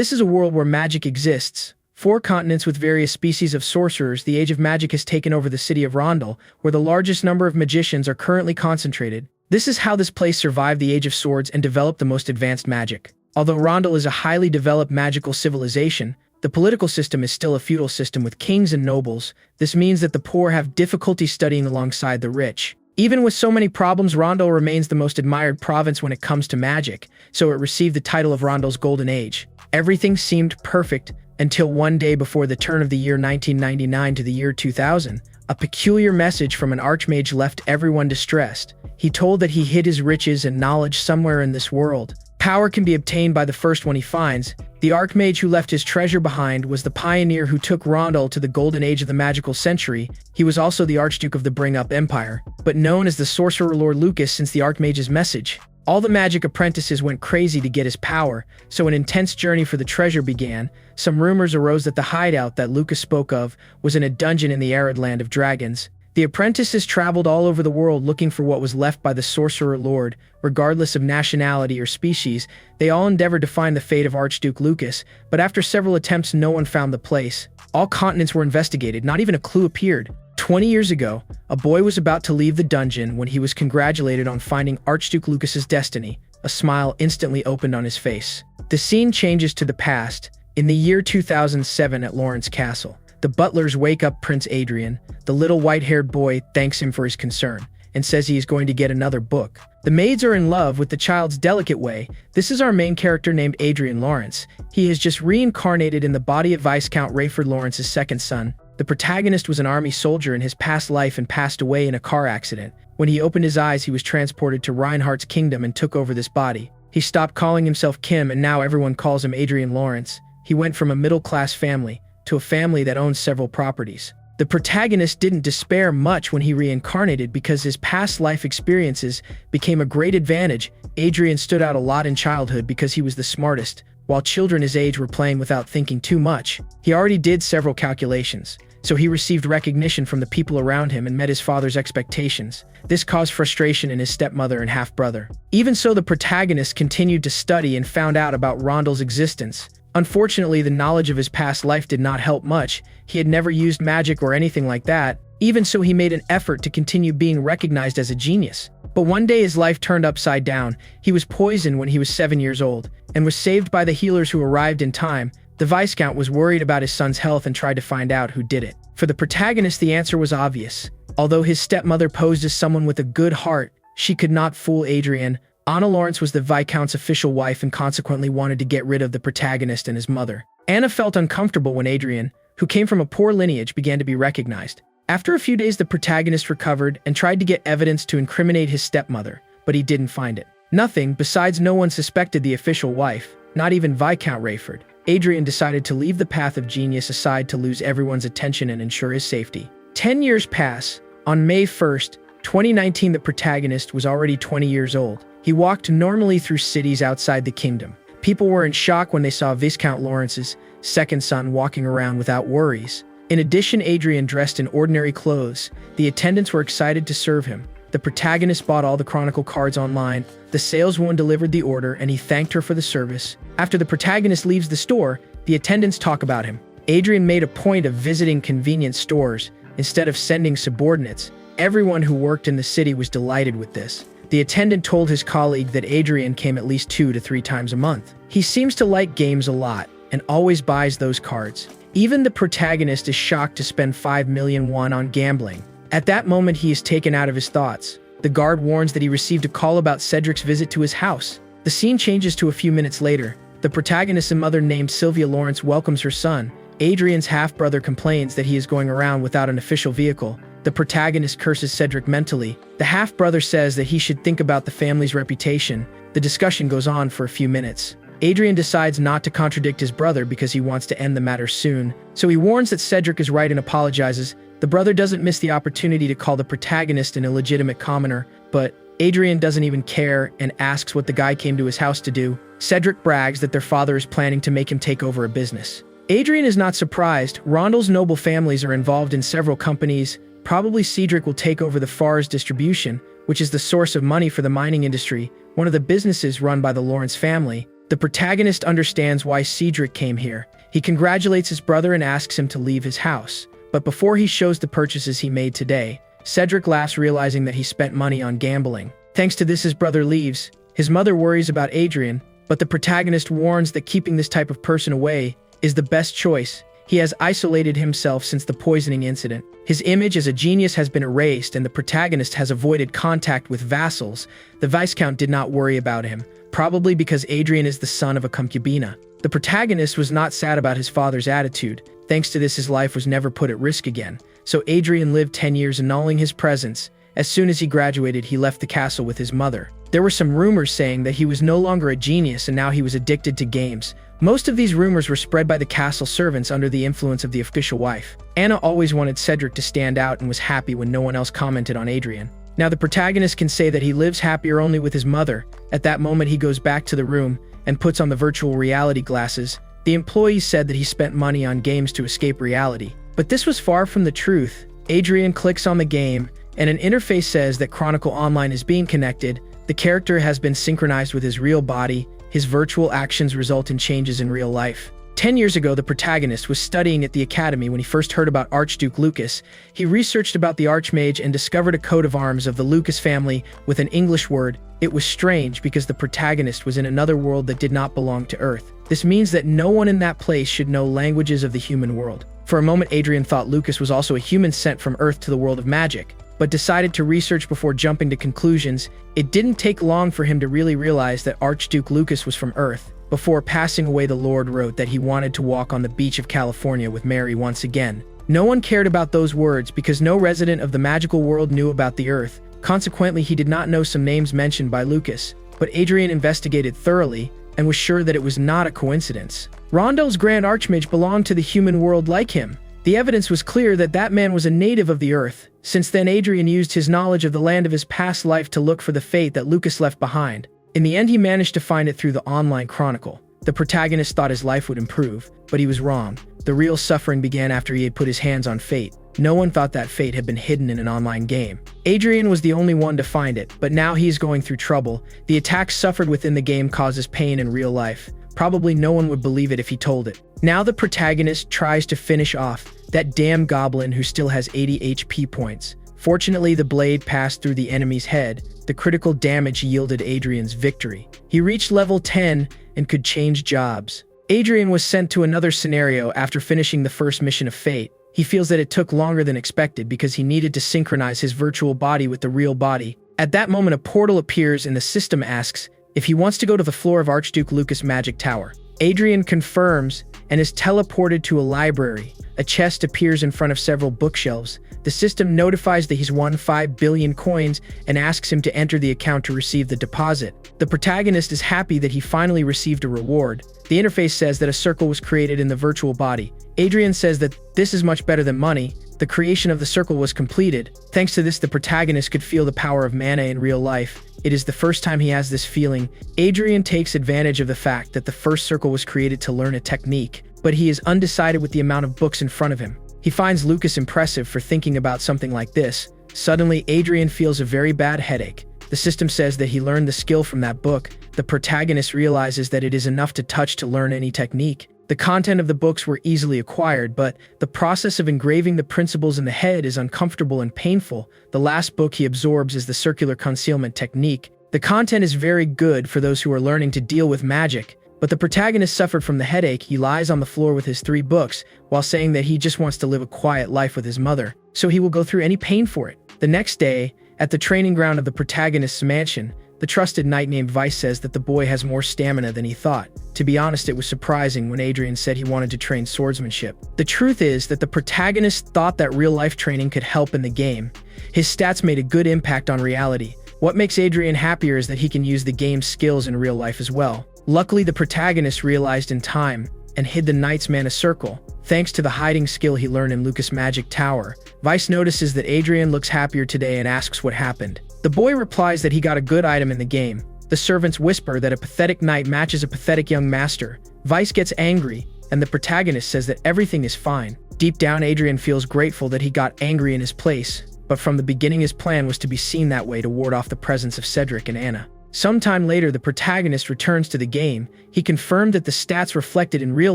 This is a world where magic exists. 4 continents with various species of sorcerers. The age of magic has taken over the city of Rondel, where the largest number of magicians are currently concentrated. This is how this place survived the Age of Swords and developed the most advanced magic. Although Rondel is a highly developed magical civilization, the political system is still a feudal system with kings and nobles. This means that the poor have difficulty studying alongside the rich. Even with so many problems, Rondel remains the most admired province when it comes to magic, so it received the title of Rondel's Golden Age. Everything seemed perfect until one day before the turn of the year 1999 to the year 2000. A peculiar message from an archmage left everyone distressed. He told that he hid his riches and knowledge somewhere in this world. Power can be obtained by the first one he finds. The archmage who left his treasure behind was the pioneer who took Rondel to the golden age of the magical century. He was also the Archduke of the Bring Up Empire, but known as the Sorcerer Lord Lucas since the archmage's message. All the magic apprentices went crazy to get his power, so an intense journey for the treasure began. Some rumors arose that the hideout that Lucas spoke of was in a dungeon in the arid land of dragons. The apprentices traveled all over the world looking for what was left by the Sorcerer Lord. Regardless of nationality or species, they all endeavored to find the fate of Archduke Lucas, but after several attempts no one found the place. All continents were investigated, not even a clue appeared. 20 years ago, a boy was about to leave the dungeon when he was congratulated on finding Archduke Lucas's destiny. A smile instantly opened on his face. The scene changes to the past. In the year 2007 at Lawrence Castle, the butlers wake up Prince Adrian. The little white-haired boy thanks him for his concern and says he is going to get another book. The maids are in love with the child's delicate way. This is our main character named Adrian Lawrence. He has just reincarnated in the body of Viscount Rayford Lawrence's second son. The protagonist was an army soldier in his past life and passed away in a car accident. When he opened his eyes, he was transported to Reinhardt's kingdom and took over this body. He stopped calling himself Kim and now everyone calls him Adrian Lawrence. He went from a middle-class family to a family that owns several properties. The protagonist didn't despair much when he reincarnated because his past life experiences became a great advantage. Adrian stood out a lot in childhood because he was the smartest, while children his age were playing without thinking too much. He already did several calculations, so he received recognition from the people around him and met his father's expectations. This caused frustration in his stepmother and half-brother. Even so, the protagonist continued to study and found out about Rondel's existence. Unfortunately, the knowledge of his past life did not help much. He had never used magic or anything like that. Even so, he made an effort to continue being recognized as a genius. But one day his life turned upside down. He was poisoned when he was 7 years old and was saved by the healers who arrived in time. The Viscount was worried about his son's health and tried to find out who did it. For the protagonist, the answer was obvious. Although his stepmother posed as someone with a good heart, she could not fool Adrian. Anna Lawrence was the Viscount's official wife and consequently wanted to get rid of the protagonist and his mother. Anna felt uncomfortable when Adrian, who came from a poor lineage, began to be recognized. After a few days, the protagonist recovered and tried to get evidence to incriminate his stepmother, but he didn't find it. Nothing, besides no one suspected the official wife, not even Viscount Rayford. Adrian decided to leave the path of genius aside to lose everyone's attention and ensure his safety. 10 years pass. On May 1st, 2019, the protagonist was already 20 years old. He walked normally through cities outside the kingdom. People were in shock when they saw Viscount Lawrence's second son walking around without worries. In addition, Adrian dressed in ordinary clothes. The attendants were excited to serve him. The protagonist bought all the Chronicle cards online. The saleswoman delivered the order and he thanked her for the service. After the protagonist leaves the store, the attendants talk about him. Adrian made a point of visiting convenience stores instead of sending subordinates. Everyone who worked in the city was delighted with this. The attendant told his colleague that Adrian came at least 2 to 3 times a month. He seems to like games a lot and always buys those cards. Even the protagonist is shocked to spend 5 million won on gambling. At that moment, he is taken out of his thoughts. The guard warns that he received a call about Cedric's visit to his house. The scene changes to a few minutes later. The protagonist's mother, named Sylvia Lawrence, welcomes her son. Adrian's half-brother complains that he is going around without an official vehicle. The protagonist curses Cedric mentally. The half-brother says that he should think about the family's reputation. The discussion goes on for a few minutes. Adrian decides not to contradict his brother because he wants to end the matter soon. So he warns that Cedric is right and apologizes. The brother doesn't miss the opportunity to call the protagonist an illegitimate commoner, but Adrian doesn't even care and asks what the guy came to his house to do. Cedric brags that their father is planning to make him take over a business. Adrian is not surprised. Rondel's noble families are involved in several companies. Probably Cedric will take over the Fars distribution, which is the source of money for the mining industry, one of the businesses run by the Lawrence family. The protagonist understands why Cedric came here. He congratulates his brother and asks him to leave his house. But before he shows the purchases he made today, Cedric laughs, realizing that he spent money on gambling. Thanks to this, his brother leaves. His mother worries about Adrian, but the protagonist warns that keeping this type of person away is the best choice. He has isolated himself since the poisoning incident. His image as a genius has been erased, and the protagonist has avoided contact with vassals. The Viscount did not worry about him, probably because Adrian is the son of a concubina. The protagonist was not sad about his father's attitude. Thanks to this, his life was never put at risk again. So Adrian lived 10 years annulling his presence. As soon as he graduated, he left the castle with his mother. There were some rumors saying that he was no longer a genius and now he was addicted to games. Most of these rumors were spread by the castle servants under the influence of the official wife. Anna always wanted Cedric to stand out and was happy when no one else commented on Adrian. Now the protagonist can say that he lives happier only with his mother. At that moment, he goes back to the room and puts on the virtual reality glasses. The employees said that he spent money on games to escape reality. But this was far from the truth. Adrian clicks on the game, and an interface says that Chronicle Online is being connected. The character has been synchronized with his real body. His virtual actions result in changes in real life. 10 years ago, the protagonist was studying at the academy when he first heard about Archduke Lucas. He researched about the archmage and discovered a coat of arms of the Lucas family with an English word. It was strange because the protagonist was in another world that did not belong to Earth. This means that no one in that place should know languages of the human world. For a moment, Adrian thought Lucas was also a human sent from Earth to the world of magic, but decided to research before jumping to conclusions. It didn't take long for him to really realize that Archduke Lucas was from Earth. Before passing away, the Lord wrote that he wanted to walk on the beach of California with Mary once again. No one cared about those words because no resident of the magical world knew about the Earth. Consequently, he did not know some names mentioned by Lucas. But Adrian investigated thoroughly and was sure that it was not a coincidence. Rondel's Grand Archmage belonged to the human world like him. The evidence was clear that that man was a native of the Earth. Since then, Adrian used his knowledge of the land of his past life to look for the fate that Lucas left behind. In the end, he managed to find it through the online chronicle. The protagonist thought his life would improve, but he was wrong. The real suffering began after he had put his hands on fate. No one thought that fate had been hidden in an online game. Adrian was the only one to find it, but now he is going through trouble. The attacks suffered within the game causes pain in real life. Probably no one would believe it if he told it. Now the protagonist tries to finish off that damn goblin who still has 80 HP points. Fortunately, the blade passed through the enemy's head. The critical damage yielded Adrian's victory. He reached level 10 and could change jobs. Adrian was sent to another scenario after finishing the first mission of Fate. He feels that it took longer than expected because he needed to synchronize his virtual body with the real body. At that moment, a portal appears and the system asks if he wants to go to the floor of Archduke Lucas' magic tower. Adrian confirms and is teleported to a library. A chest appears in front of several bookshelves. The system notifies that he's won 5 billion coins and asks him to enter the account to receive the deposit. The protagonist is happy that he finally received a reward. The interface says that a circle was created in the virtual body. Adrian says that this is much better than money. The creation of the circle was completed. Thanks to this, the protagonist could feel the power of mana in real life. It is the first time he has this feeling. Adrian takes advantage of the fact that the first circle was created to learn a technique, but he is undecided with the amount of books in front of him. He finds Lucas impressive for thinking about something like this. Suddenly, Adrian feels a very bad headache. The system says that he learned the skill from that book. The protagonist realizes that it is enough to touch to learn any technique. The content of the books were easily acquired, but the process of engraving the principles in the head is uncomfortable and painful. The last book he absorbs is the circular concealment technique. The content is very good for those who are learning to deal with magic, but the protagonist suffered from the headache. He lies on the floor with his 3 books while saying that he just wants to live a quiet life with his mother, so he will go through any pain for it. The next day, at the training ground of the protagonist's mansion, the trusted knight named Vice says that the boy has more stamina than he thought. To be honest, it was surprising when Adrian said he wanted to train swordsmanship. The truth is that the protagonist thought that real-life training could help in the game. His stats made a good impact on reality. What makes Adrian happier is that he can use the game's skills in real life as well. Luckily, the protagonist realized in time and hid the knight's mana circle. Thanks to the hiding skill he learned in Lucas' magic tower, Vice notices that Adrian looks happier today and asks what happened. The boy replies that he got a good item in the game. The servants whisper that a pathetic knight matches a pathetic young master. Vice gets angry, and the protagonist says that everything is fine. Deep down, Adrian feels grateful that he got angry in his place, but from the beginning his plan was to be seen that way to ward off the presence of Cedric and Anna. Sometime later, the protagonist returns to the game. He confirmed that the stats reflected in real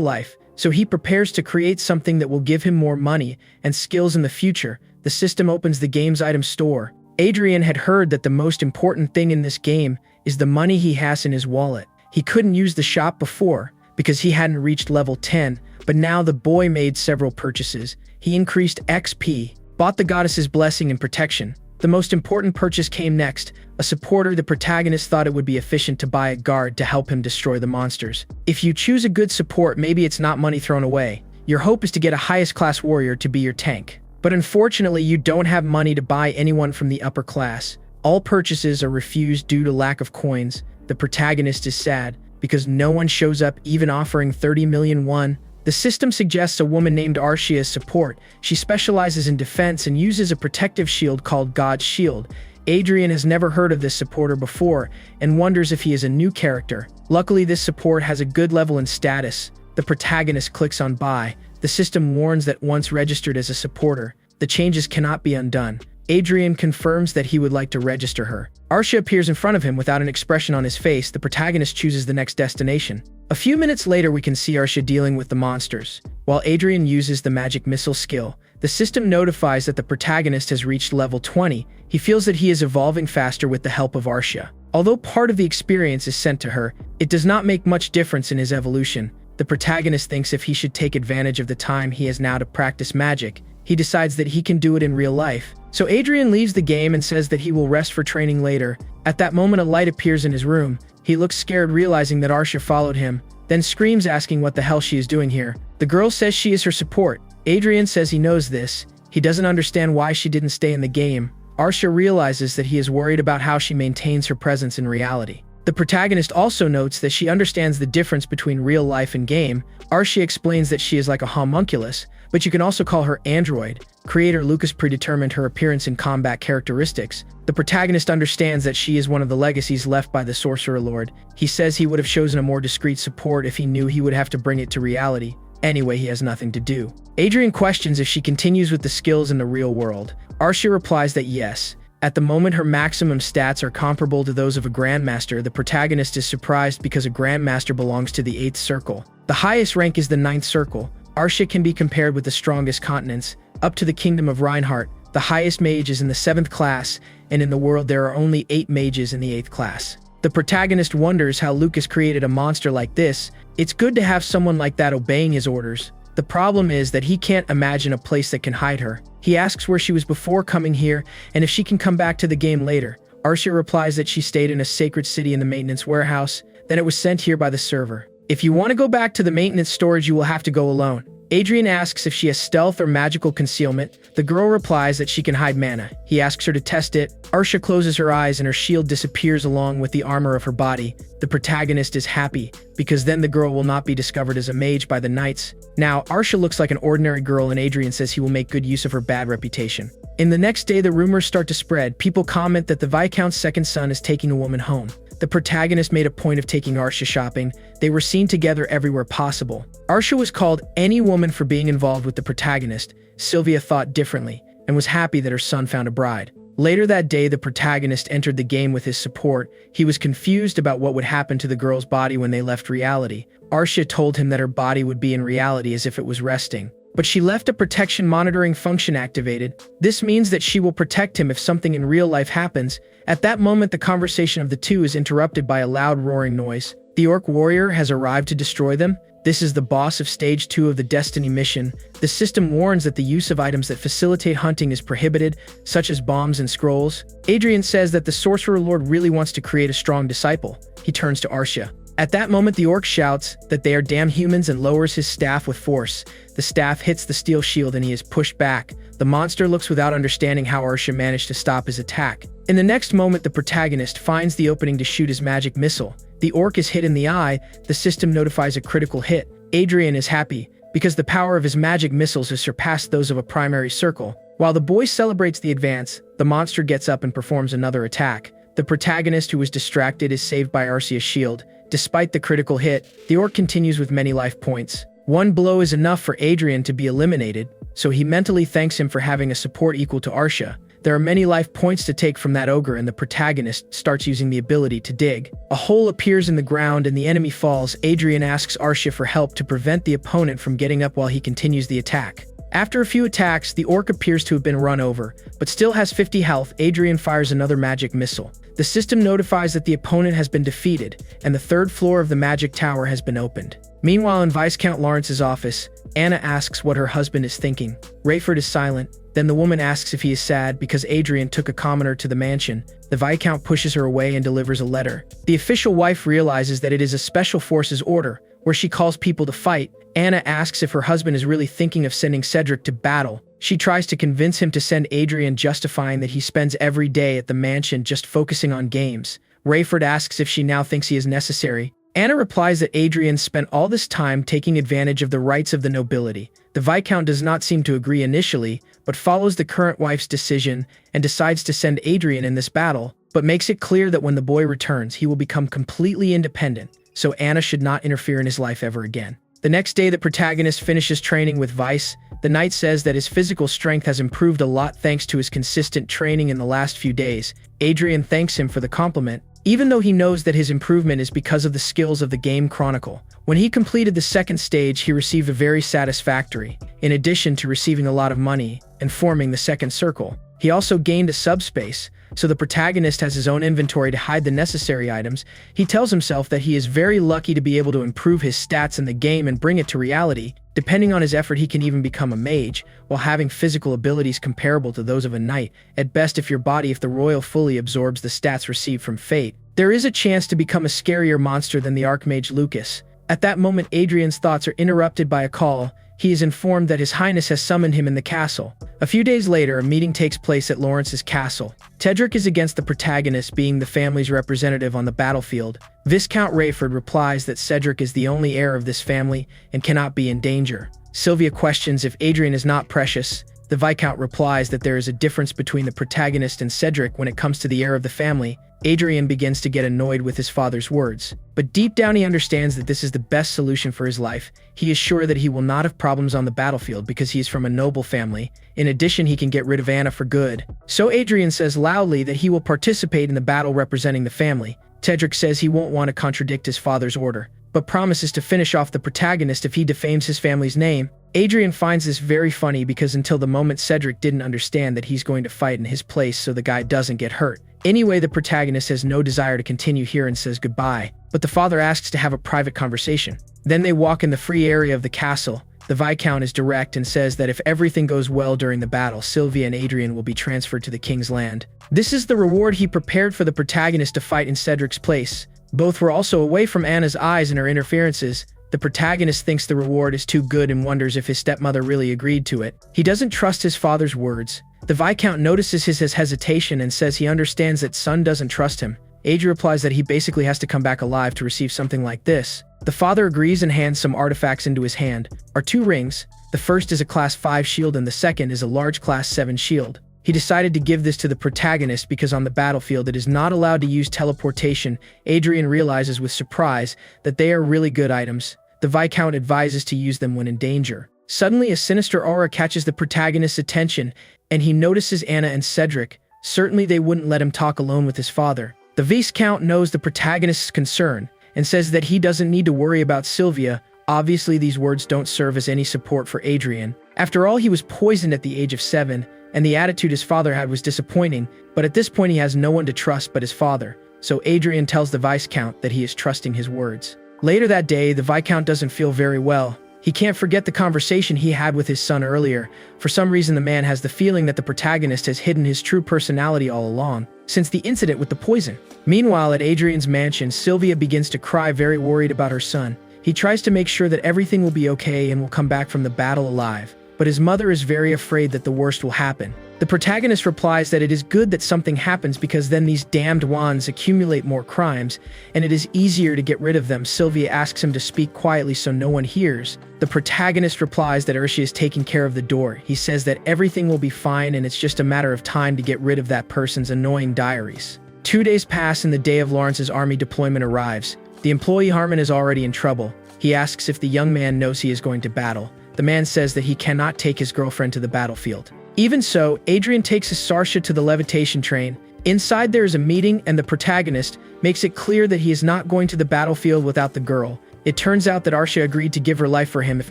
life, so he prepares to create something that will give him more money and skills in the future. The system opens the game's item store. Adrian had heard that the most important thing in this game is the money he has in his wallet. He couldn't use the shop before because he hadn't reached level 10, but now the boy made several purchases. He increased XP, bought the goddess's blessing and protection. The most important purchase came next. A supporter. The protagonist thought it would be efficient to buy a guard to help him destroy the monsters. If you choose a good support, maybe it's not money thrown away. Your hope is to get a highest class warrior to be your tank. But unfortunately, you don't have money to buy anyone from the upper class. All purchases are refused due to lack of coins. The protagonist is sad because no one shows up, even offering 30 million won. The system suggests a woman named Aria as support. She specializes in defense and uses a protective shield called God's Shield. Adrian has never heard of this supporter before and wonders if he is a new character. Luckily, this support has a good level and status. The protagonist clicks on buy. The system warns that once registered as a supporter, the changes cannot be undone. Adrian confirms that he would like to register her. Aria appears in front of him without an expression on his face. The protagonist chooses the next destination. A few minutes later, we can see Aria dealing with the monsters. While Adrian uses the magic missile skill, the system notifies that the protagonist has reached level 20. He feels that he is evolving faster with the help of Aria. Although part of the experience is sent to her, it does not make much difference in his evolution. The protagonist thinks if he should take advantage of the time he has now to practice magic, he decides that he can do it in real life. So Adrian leaves the game and says that he will rest for training later. At that moment, a light appears in his room. He looks scared, realizing that Aria followed him, then screams, asking what the hell she is doing here. The girl says she is her support. Adrian says he knows this. He doesn't understand why she didn't stay in the game. Aria realizes that he is worried about how she maintains her presence in reality. The protagonist also notes that she understands the difference between real life and game. Aria explains that she is like a homunculus, but you can also call her android. Creator Lucas predetermined her appearance and combat characteristics. The protagonist understands that she is one of the legacies left by the Sorcerer Lord. He says he would have chosen a more discreet support if he knew he would have to bring it to reality. Anyway, he has nothing to do. Adrian questions if she continues with the skills in the real world. Aria replies that yes. At the moment, her maximum stats are comparable to those of a Grandmaster. The protagonist is surprised because a Grandmaster belongs to the 8th circle. The highest rank is the 9th circle. Aria can be compared with the strongest continents, up to the kingdom of Reinhardt. The highest mage is in the 7th class, and in the world there are only 8 mages in the 8th class. The protagonist wonders how Lucas created a monster like this. It's good to have someone like that obeying his orders. The problem is that he can't imagine a place that can hide her. He asks where she was before coming here and if she can come back to the game later. Aria replies that she stayed in a sacred city in the maintenance warehouse, then it was sent here by the server. If you want to go back to the maintenance storage, you will have to go alone. Adrian asks if she has stealth or magical concealment. The girl replies that she can hide mana. He asks her to test it. Aria closes her eyes and her shield disappears along with the armor of her body. The protagonist is happy, because then the girl will not be discovered as a mage by the knights. Now, Aria looks like an ordinary girl and Adrian says he will make good use of her bad reputation. In the next day, the rumors start to spread. People comment that the Viscount's second son is taking a woman home. The protagonist made a point of taking Aria shopping. They were seen together everywhere possible. Aria was called any woman for being involved with the protagonist. Sylvia thought differently and was happy that her son found a bride. Later that day, the protagonist entered the game with his support. He was confused about what would happen to the girl's body when they left reality. Aria told him that her body would be in reality as if it was resting. But she left a protection monitoring function activated. This means that she will protect him if something in real life happens. At that moment, the conversation of the two is interrupted by a loud roaring noise. The orc warrior has arrived to destroy them. This is the boss of Stage 2 of the Destiny mission. The system warns that the use of items that facilitate hunting is prohibited, such as bombs and scrolls. Adrian says that the Sorcerer Lord really wants to create a strong disciple. He turns to Aria. At that moment, the orc shouts that they are damn humans and lowers his staff with force. The staff hits the steel shield and he is pushed back. The monster looks without understanding how Aria managed to stop his attack. In the next moment, the protagonist finds the opening to shoot his magic missile. The orc is hit in the eye. The system notifies a critical hit. Adrian is happy because the power of his magic missiles has surpassed those of a primary circle. While the boy celebrates the advance, the monster gets up and performs another attack. The protagonist, who was distracted, is saved by Aria's shield. Despite the critical hit, the orc continues with many life points. One blow is enough for Adrian to be eliminated, so he mentally thanks him for having a support equal to Aria. There are many life points to take from that ogre, and the protagonist starts using the ability to dig. A hole appears in the ground and the enemy falls. Adrian asks Aria for help to prevent the opponent from getting up while he continues the attack. After a few attacks, the orc appears to have been run over, but still has 50 health. Adrian fires another magic missile. The system notifies that the opponent has been defeated, and the third floor of the magic tower has been opened. Meanwhile, in Viscount Lawrence's office, Anna asks what her husband is thinking. Rayford is silent. Then the woman asks if he is sad because Adrian took a commoner to the mansion. The Viscount pushes her away and delivers a letter. The official wife realizes that it is a special forces order, where she calls people to fight. Anna asks if her husband is really thinking of sending Cedric to battle. She tries to convince him to send Adrian, justifying that he spends every day at the mansion just focusing on games. Rayford asks if she now thinks he is necessary. Anna replies that Adrian spent all this time taking advantage of the rights of the nobility. The Viscount does not seem to agree initially, but follows the current wife's decision and decides to send Adrian in this battle, but makes it clear that when the boy returns, he will become completely independent, so Anna should not interfere in his life ever again. The next day, the protagonist finishes training with Vice. The knight says that his physical strength has improved a lot thanks to his consistent training in the last few days. Adrian thanks him for the compliment, even though he knows that his improvement is because of the skills of the game Chronicle. When he completed the second stage, he received a very satisfactory, in addition to receiving a lot of money and forming the second circle. He also gained a subspace, so the protagonist has his own inventory to hide the necessary items. He tells himself that he is very lucky to be able to improve his stats in the game and bring it to reality. Depending on his effort, he can even become a mage, while having physical abilities comparable to those of a knight, at best if the royal fully absorbs the stats received from fate. There is a chance to become a scarier monster than the archmage Lucas. At that moment, Adrian's thoughts are interrupted by a call. He is informed that His Highness has summoned him in the castle. A few days later, a meeting takes place at Lawrence's castle. Cedric is against the protagonist, being the family's representative on the battlefield. Viscount Rayford replies that Cedric is the only heir of this family and cannot be in danger. Sylvia questions if Adrian is not precious. The Viscount replies that there is a difference between the protagonist and Cedric when it comes to the heir of the family. Adrian begins to get annoyed with his father's words, but deep down he understands that this is the best solution for his life. He is sure that he will not have problems on the battlefield because he is from a noble family. In addition, he can get rid of Anna for good. So Adrian says loudly that he will participate in the battle representing the family. Cedric says he won't want to contradict his father's order, but promises to finish off the protagonist if he defames his family's name. Adrian finds this very funny because until the moment Cedric didn't understand that he's going to fight in his place so the guy doesn't get hurt. Anyway, the protagonist has no desire to continue here and says goodbye, but the father asks to have a private conversation. Then they walk in the free area of the castle. The Viscount is direct and says that if everything goes well during the battle, Sylvia and Adrian will be transferred to the king's land. This is the reward he prepared for the protagonist to fight in Cedric's place. Both were also away from Anna's eyes and her interferences. The protagonist thinks the reward is too good and wonders if his stepmother really agreed to it. He doesn't trust his father's words. The Viscount notices his hesitation and says he understands that son doesn't trust him. Adrian replies that he basically has to come back alive to receive something like this. The father agrees and hands some artifacts into his hand. Are two rings. The first is a class 5 shield and the second is a large class 7 shield. He decided to give this to the protagonist because on the battlefield it is not allowed to use teleportation. Adrian realizes with surprise that they are really good items. The Viscount advises to use them when in danger. Suddenly, a sinister aura catches the protagonist's attention, and he notices Anna and Cedric. Certainly they wouldn't let him talk alone with his father. The Viscount knows the protagonist's concern, and says that he doesn't need to worry about Sylvia. Obviously, these words don't serve as any support for Adrian. After all, he was poisoned at the age of 7, and the attitude his father had was disappointing, but at this point he has no one to trust but his father. So Adrian tells the Viscount that he is trusting his words. Later that day, the Viscount doesn't feel very well. He can't forget the conversation he had with his son earlier. For some reason, the man has the feeling that the protagonist has hidden his true personality all along, since the incident with the poison. Meanwhile, at Adrian's mansion, Sylvia begins to cry, very worried about her son. He tries to make sure that everything will be okay and will come back from the battle alive, but his mother is very afraid that the worst will happen. The protagonist replies that it is good that something happens because then these damned wands accumulate more crimes, and it is easier to get rid of them. Sylvia asks him to speak quietly so no one hears. The protagonist replies that Urshi is taking care of the door. He says that everything will be fine and it's just a matter of time to get rid of that person's annoying diaries. 2 days pass and the day of Lawrence's army deployment arrives. The employee Harmon is already in trouble. He asks if the young man knows he is going to battle. The man says that he cannot take his girlfriend to the battlefield. Even so, Adrian takes Sarsha to the levitation train. Inside there is a meeting, and the protagonist makes it clear that he is not going to the battlefield without the girl. It turns out that Arsha agreed to give her life for him if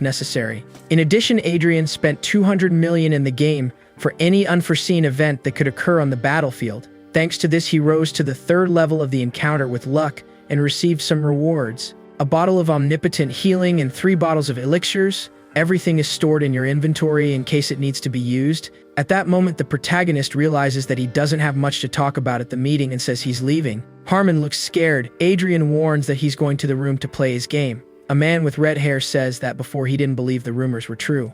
necessary. In addition, Adrian spent 200 million in the game for any unforeseen event that could occur on the battlefield. Thanks to this, he rose to the 3rd level of the encounter with luck and received some rewards. A bottle of omnipotent healing and 3 bottles of elixirs. Everything is stored in your inventory in case it needs to be used. At that moment, the protagonist realizes that he doesn't have much to talk about at the meeting and says he's leaving. Harmon looks scared. Adrian warns that he's going to the room to play his game. A man with red hair says that before he didn't believe the rumors were true.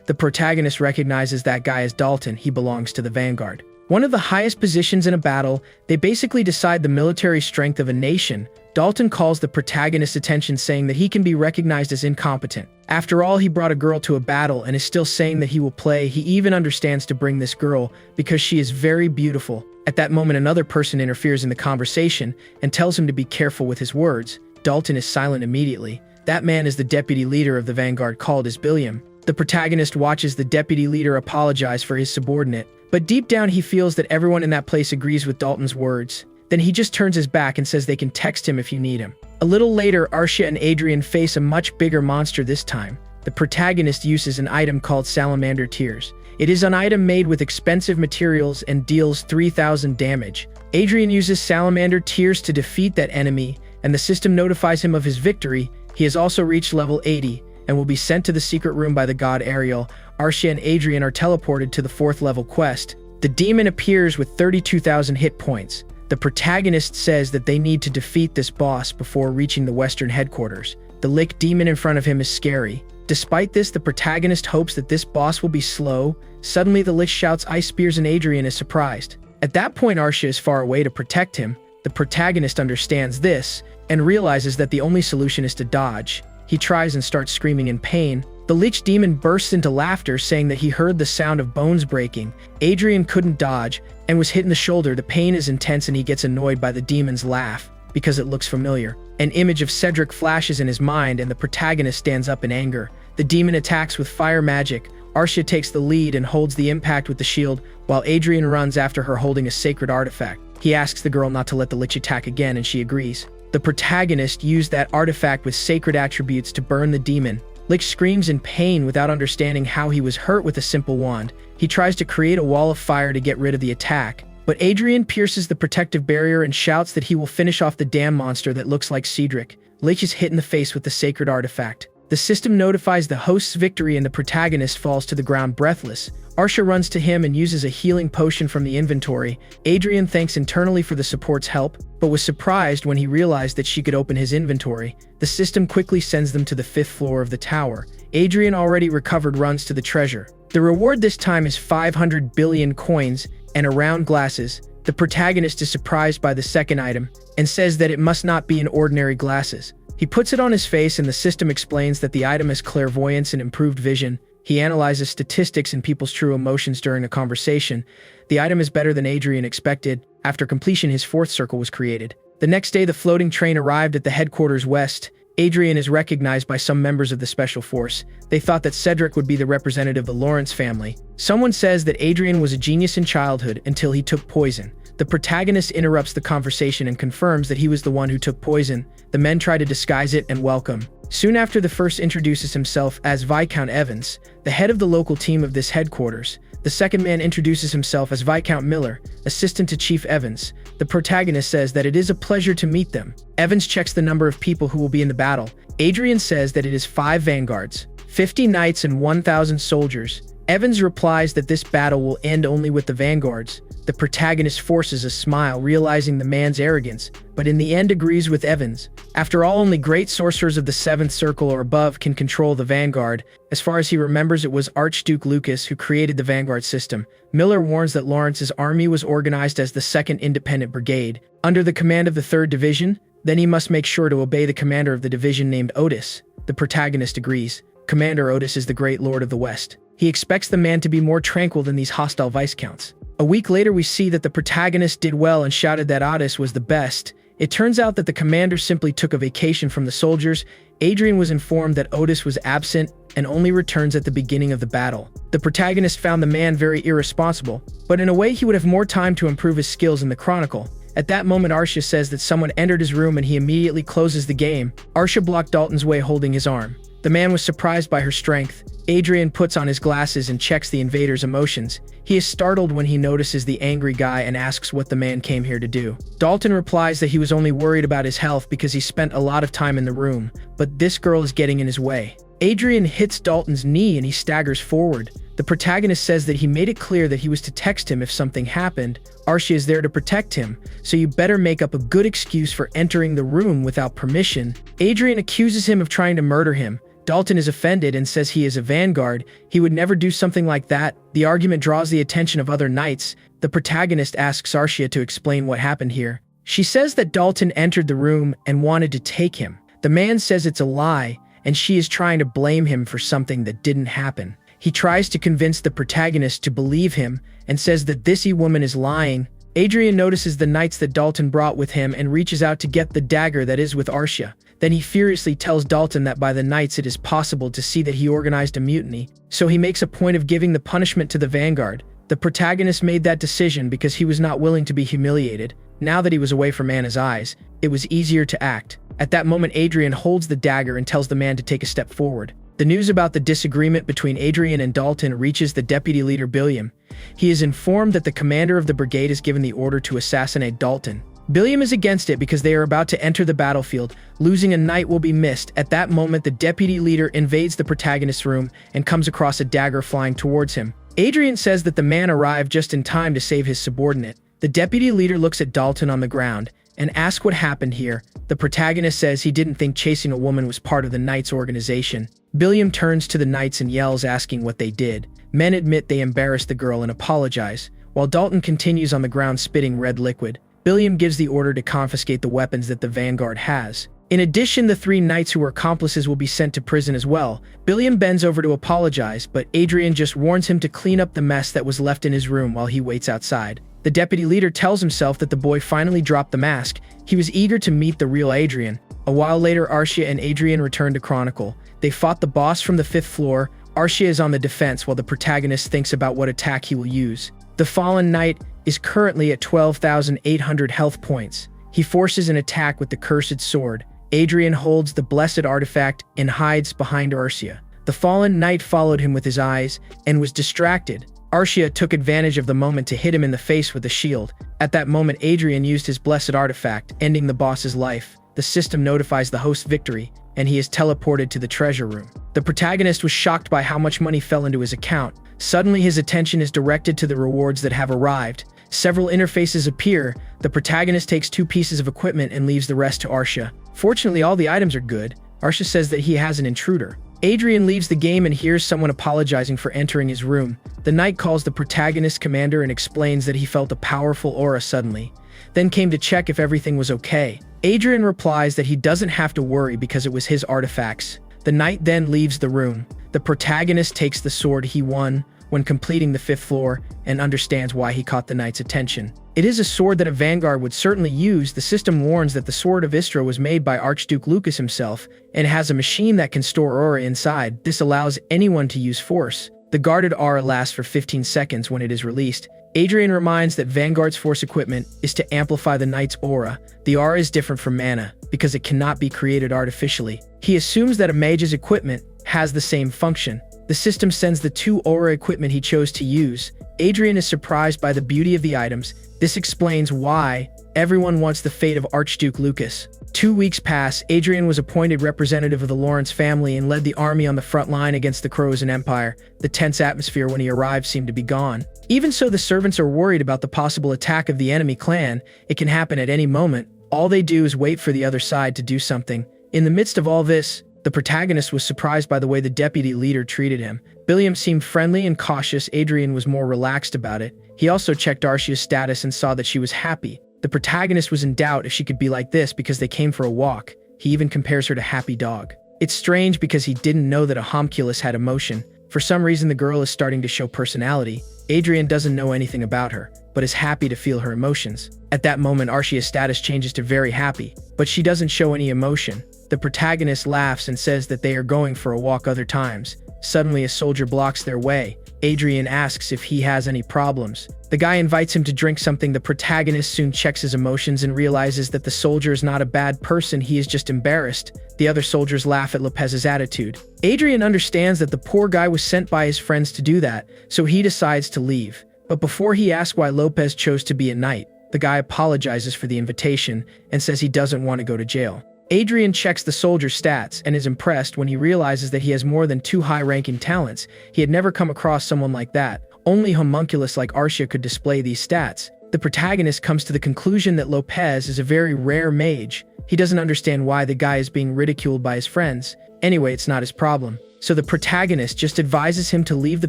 The protagonist recognizes that guy as Dalton. He belongs to the Vanguard. One of the highest positions in a battle, they basically decide the military strength of a nation. Dalton calls the protagonist's attention, saying that he can be recognized as incompetent. After all, he brought a girl to a battle and is still saying that he will play. He even understands to bring this girl because she is very beautiful. At that moment, another person interferes in the conversation and tells him to be careful with his words. Dalton is silent immediately. That man is the deputy leader of the Vanguard, called as Billiam. The protagonist watches the deputy leader apologize for his subordinate, but deep down he feels that everyone in that place agrees with Dalton's words. Then he just turns his back and says they can text him if you need him. A little later, Arsha and Adrian face a much bigger monster this time. The protagonist uses an item called Salamander Tears. It is an item made with expensive materials and deals 3,000 damage. Adrian uses Salamander Tears to defeat that enemy, and the system notifies him of his victory. He has also reached level 80 and will be sent to the secret room by the god Ariel. Arsha and Adrian are teleported to the 4th level quest. The demon appears with 32,000 hit points. The protagonist says that they need to defeat this boss before reaching the western headquarters. The Lich demon in front of him is scary. Despite this, the protagonist hopes that this boss will be slow. Suddenly, the Lich shouts ice spears and Adrian is surprised. At that point, Arsha is far away to protect him. The protagonist understands this and realizes that the only solution is to dodge. He tries and starts screaming in pain. The Lich demon bursts into laughter, saying that he heard the sound of bones breaking. Adrian couldn't dodge and was hit in the shoulder. The pain is intense and he gets annoyed by the demon's laugh because it looks familiar. An image of Cedric flashes in his mind and the protagonist stands up in anger. The demon attacks with fire magic. Arsha takes the lead and holds the impact with the shield, while Adrian runs after her holding a sacred artifact. He asks the girl not to let the Lich attack again and she agrees. The protagonist used that artifact with sacred attributes to burn the demon. Lich screams in pain without understanding how he was hurt with a simple wand. He tries to create a wall of fire to get rid of the attack, but Adrian pierces the protective barrier and shouts that he will finish off the damn monster that looks like Cedric. Lich is hit in the face with the sacred artifact. The system notifies the host's victory and the protagonist falls to the ground breathless. Arsha runs to him and uses a healing potion from the inventory. Adrian thanks internally for the support's help, but was surprised when he realized that she could open his inventory. The system quickly sends them to the 5th floor of the tower. Adrian, already recovered, runs to the treasure. The reward this time is 500 billion coins and a round glasses. The protagonist is surprised by the second item and says that it must not be an ordinary glasses. He puts it on his face and the system explains that the item has clairvoyance and improved vision. He analyzes statistics and people's true emotions during a conversation. The item is better than Adrian expected. After completion, his 4th circle was created. The next day, the floating train arrived at the headquarters west. Adrian is recognized by some members of the special force. They thought that Cedric would be the representative of the Lawrence family. Someone says that Adrian was a genius in childhood until he took poison. The protagonist interrupts the conversation and confirms that he was the one who took poison. The men try to disguise it and welcome. Soon after, the first introduces himself as Viscount Evans, the head of the local team of this headquarters. The second man introduces himself as Viscount Miller, assistant to Chief Evans. The protagonist says that it is a pleasure to meet them. Evans checks the number of people who will be in the battle. Adrian says that it is 5 vanguards, 50 knights and 1,000 soldiers. Evans replies that this battle will end only with the vanguards. The protagonist forces a smile, realizing the man's arrogance, but in the end agrees with Evans. After all, only great sorcerers of the 7th circle or above can control the vanguard. As far as he remembers, it was Archduke Lucas who created the vanguard system. Miller warns that Lawrence's army was organized as the 2nd Independent Brigade, under the command of the 3rd Division. Then he must make sure to obey the commander of the division named Otis. The protagonist agrees. Commander Otis is the great lord of the West. He expects the man to be more tranquil than these hostile viscounts. A week later, we see that the protagonist did well and shouted that Otis was the best. It turns out that the commander simply took a vacation from the soldiers. Adrian was informed that Otis was absent and only returns at the beginning of the battle. The protagonist found the man very irresponsible, but in a way he would have more time to improve his skills in the Chronicle. At that moment, Aria says that someone entered his room and he immediately closes the game. Aria blocked Dalton's way, holding his arm. The man was surprised by her strength. Adrian puts on his glasses and checks the invader's emotions. He is startled when he notices the angry guy and asks what the man came here to do. Dalton replies that he was only worried about his health because he spent a lot of time in the room, but this girl is getting in his way. Adrian hits Dalton's knee and he staggers forward. The protagonist says that he made it clear that he was to text him if something happened. Aria is there to protect him, so you better make up a good excuse for entering the room without permission. Adrian accuses him of trying to murder him. Dalton is offended and says he is a vanguard. He would never do something like that. The argument draws the attention of other knights. The protagonist asks Aria to explain what happened here. She says that Dalton entered the room and wanted to take him. The man says it's a lie, and she is trying to blame him for something that didn't happen. He tries to convince the protagonist to believe him and says that this woman is lying. Adrian notices the knights that Dalton brought with him and reaches out to get the dagger that is with Aria. Then he furiously tells Dalton that by the knights it is possible to see that he organized a mutiny, so he makes a point of giving the punishment to the vanguard. The protagonist made that decision because he was not willing to be humiliated. Now that he was away from Anna's eyes, it was easier to act. At that moment, Adrian holds the dagger and tells the man to take a step forward. The news about the disagreement between Adrian and Dalton reaches the deputy leader Billiam. He is informed that the commander of the brigade has given the order to assassinate Dalton. Billiam is against it because they are about to enter the battlefield. Losing a knight will be missed. At that moment, the deputy leader invades the protagonist's room and comes across a dagger flying towards him. Adrian says that the man arrived just in time to save his subordinate. The deputy leader looks at Dalton on the ground and asks what happened here. The protagonist says he didn't think chasing a woman was part of the Knights organization. Billiam turns to the Knights and yells, asking what they did. Men admit they embarrassed the girl and apologize, while Dalton continues on the ground spitting red liquid. Billiam gives the order to confiscate the weapons that the vanguard has. In addition, the 3 knights who were accomplices will be sent to prison as well. Billiam bends over to apologize, but Adrian just warns him to clean up the mess that was left in his room while he waits outside. The deputy leader tells himself that the boy finally dropped the mask. He was eager to meet the real Adrian. A while later, Aria and Adrian return to Chronicle. They fought the boss from the 5th floor. Aria is on the defense while the protagonist thinks about what attack he will use. The fallen knight is currently at 12,800 health points. He forces an attack with the cursed sword. Adrian holds the blessed artifact and hides behind Aria. The fallen knight followed him with his eyes and was distracted. Aria took advantage of the moment to hit him in the face with a shield. At that moment, Adrian used his blessed artifact, ending the boss's life. The system notifies the host's victory, and he is teleported to the treasure room. The protagonist was shocked by how much money fell into his account. Suddenly, his attention is directed to the rewards that have arrived. Several interfaces appear. The protagonist takes 2 pieces of equipment and leaves the rest to Aria. Fortunately, all the items are good. Aria says that he has an intruder. Adrian leaves the game and hears someone apologizing for entering his room. The knight calls the protagonist's commander and explains that he felt a powerful aura suddenly, then came to check if everything was okay. Adrian replies that he doesn't have to worry because it was his artifacts. The knight then leaves the room. The protagonist takes the sword he won when completing the 5th floor and understands why he caught the knight's attention. It is a sword that a vanguard would certainly use. The system warns that the Sword of Istra was made by Archduke Lucas himself and has a machine that can store aura inside. This allows anyone to use force. The guarded aura lasts for 15 seconds when it is released. Adrian reminds that Vanguard's force equipment is to amplify the knight's aura. The aura is different from mana because it cannot be created artificially. He assumes that a mage's equipment has the same function. The system sends the 2 aura equipment he chose to use. Adrian is surprised by the beauty of the items. This explains why everyone wants the fate of Archduke Lucas. 2 weeks pass. Adrian was appointed representative of the Lawrence family and led the army on the front line against the Croatian Empire. The tense atmosphere when he arrived seemed to be gone. Even so, the servants are worried about the possible attack of the enemy clan. It can happen at any moment. All they do is wait for the other side to do something. In the midst of all this, the protagonist was surprised by the way the deputy leader treated him. Billiam seemed friendly and cautious. Adrian was more relaxed about it. He also checked Aria's status and saw that she was happy. The protagonist was in doubt if she could be like this because they came for a walk. He even compares her to Happy Dog. It's strange because he didn't know that a homunculus had emotion. For some reason, the girl is starting to show personality. Adrian doesn't know anything about her. but is happy to feel her emotions. At that moment, Arcia's status changes to very happy, but she doesn't show any emotion. The protagonist laughs and says that they are going for a walk other times. Suddenly, a soldier blocks their way. Adrian asks if he has any problems. The guy invites him to drink something. The protagonist soon checks his emotions and realizes that the soldier is not a bad person, he is just embarrassed. The other soldiers laugh at Lopez's attitude. Adrian understands that the poor guy was sent by his friends to do that, so he decides to leave. But before he asks why Lopez chose to be a knight, the guy apologizes for the invitation and says he doesn't want to go to jail. Adrian checks the soldier's stats and is impressed when he realizes that he has more than 2 high-ranking talents. He had never come across someone like that. Only homunculus like Arcia could display these stats. The protagonist comes to the conclusion that Lopez is a very rare mage. He doesn't understand why the guy is being ridiculed by his friends. Anyway, it's not his problem. So the protagonist just advises him to leave the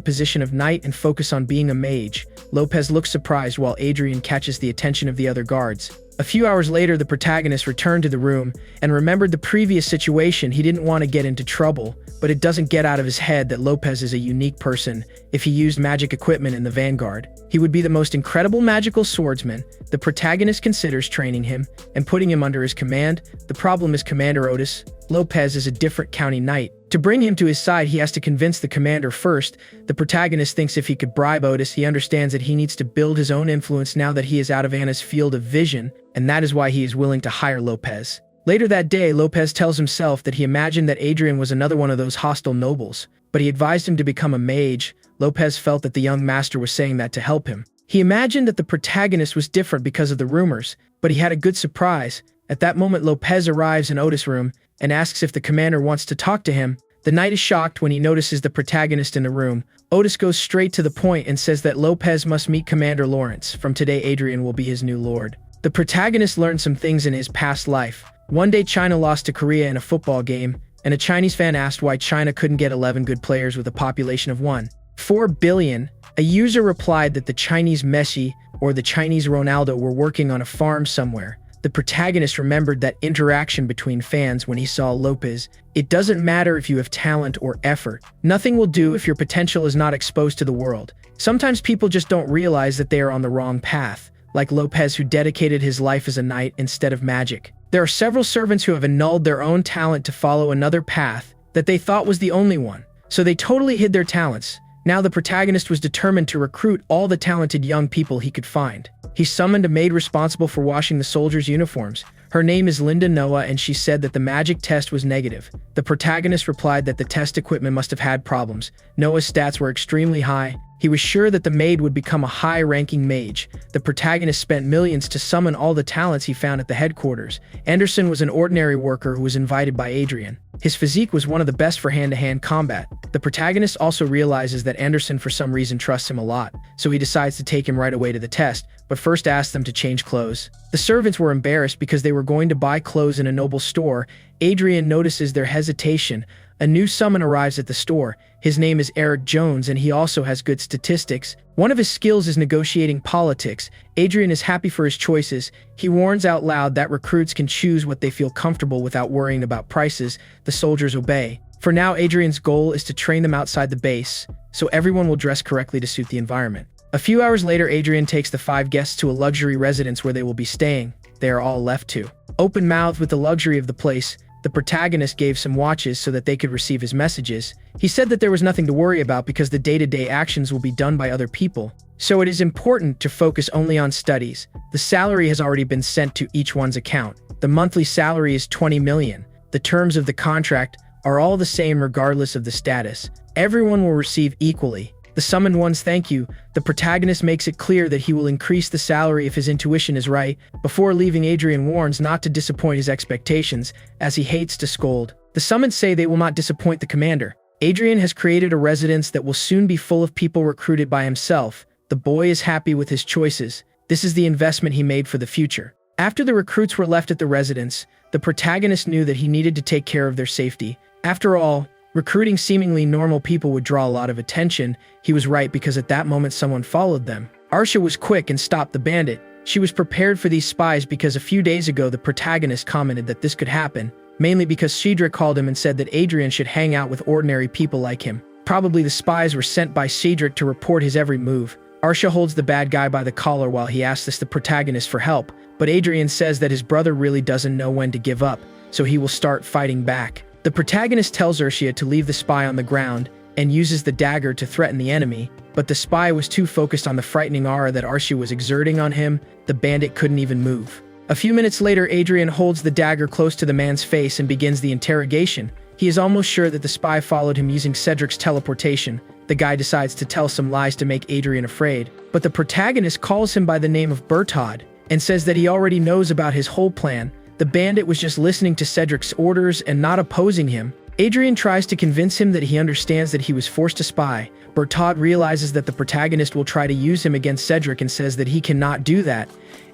position of knight and focus on being a mage. Lopez looks surprised while Adrian catches the attention of the other guards. A few hours later, the protagonist returned to the room and remembered the previous situation. He didn't want to get into trouble, but it doesn't get out of his head that Lopez is a unique person. If he used magic equipment in the vanguard, he would be the most incredible magical swordsman. The protagonist considers training him and putting him under his command. The problem is Commander Otis. Lopez is a different county knight. To bring him to his side, he has to convince the commander first. The protagonist thinks if he could bribe Otis, he understands that he needs to build his own influence now that he is out of Anna's field of vision, and that is why he is willing to hire Lopez. Later that day, Lopez tells himself that he imagined that Adrian was another one of those hostile nobles, but he advised him to become a mage. Lopez felt that the young master was saying that to help him. He imagined that the protagonist was different because of the rumors, but he had a good surprise. At that moment, Lopez arrives in Otis' room and asks if the commander wants to talk to him. The knight is shocked when he notices the protagonist in the room. Otis goes straight to the point and says that Lopez must meet Commander Lawrence. From today, Adrian will be his new lord. The protagonist learned some things in his past life. One day, China lost to Korea in a football game, and a Chinese fan asked why China couldn't get 11 good players with a population of 1.4 billion. A user replied that the Chinese Messi or the Chinese Ronaldo were working on a farm somewhere. The protagonist remembered that interaction between fans when he saw Lopez. It doesn't matter if you have talent or effort. Nothing will do if your potential is not exposed to the world. Sometimes people just don't realize that they are on the wrong path, like Lopez, who dedicated his life as a knight instead of magic. There are several servants who have annulled their own talent to follow another path that they thought was the only one, so they totally hid their talents. Now the protagonist was determined to recruit all the talented young people he could find. He summoned a maid responsible for washing the soldiers' uniforms. Her name is Linda Noah, and she said that the magic test was negative. The protagonist replied that the test equipment must have had problems. Noah's stats were extremely high. He was sure that the maid would become a high-ranking mage. The protagonist spent millions to summon all the talents he found at the headquarters. Anderson was an ordinary worker who was invited by Adrian. His physique was one of the best for hand-to-hand combat. The protagonist also realizes that Anderson for some reason trusts him a lot, so he decides to take him right away to the test, but first asks them to change clothes. The servants were embarrassed because they were going to buy clothes in a noble store. Adrian notices their hesitation. A new summon arrives at the store. His name is Eric Jones, and he also has good statistics. One of his skills is negotiating politics. Adrian is happy for his choices. He warns out loud that recruits can choose what they feel comfortable without worrying about prices. The soldiers obey. For now, Adrian's goal is to train them outside the base, so everyone will dress correctly to suit the environment. A few hours later, Adrian takes the 5 guests to a luxury residence where they will be staying. They are all left to open-mouthed with the luxury of the place. The protagonist gave some watches so that they could receive his messages. He said that there was nothing to worry about because the day-to-day actions will be done by other people. So it is important to focus only on studies. The salary has already been sent to each one's account. The monthly salary is 20 million. The terms of the contract are all the same regardless of the status. Everyone will receive equally. The summoned ones thank you. The protagonist makes it clear that he will increase the salary if his intuition is right. Before leaving, Adrian warns not to disappoint his expectations, as he hates to scold. The summoned say they will not disappoint the commander. Adrian has created a residence that will soon be full of people recruited by himself. The boy is happy with his choices. This is the investment he made for the future. After the recruits were left at the residence, the protagonist knew that he needed to take care of their safety. After all, recruiting seemingly normal people would draw a lot of attention. He was right because at that moment someone followed them. Arcia was quick and stopped the bandit. She was prepared for these spies because a few days ago the protagonist commented that this could happen, mainly because Cedric called him and said that Adrian should hang out with ordinary people like him. Probably the spies were sent by Cedric to report his every move. Arcia holds the bad guy by the collar while he asks the protagonist for help, but Adrian says that his brother really doesn't know when to give up, so he will start fighting back. The protagonist tells Arcia to leave the spy on the ground and uses the dagger to threaten the enemy, but the spy was too focused on the frightening aura that Arcia was exerting on him, the bandit couldn't even move. A few minutes later, Adrian holds the dagger close to the man's face and begins the interrogation. He is almost sure that the spy followed him using Cedric's teleportation. The guy decides to tell some lies to make Adrian afraid, but the protagonist calls him by the name of Bertod and says that he already knows about his whole plan. The bandit was just listening to Cedric's orders and not opposing him. Adrian tries to convince him that he understands that he was forced to spy. Bertod realizes that the protagonist will try to use him against Cedric and says that he cannot do that.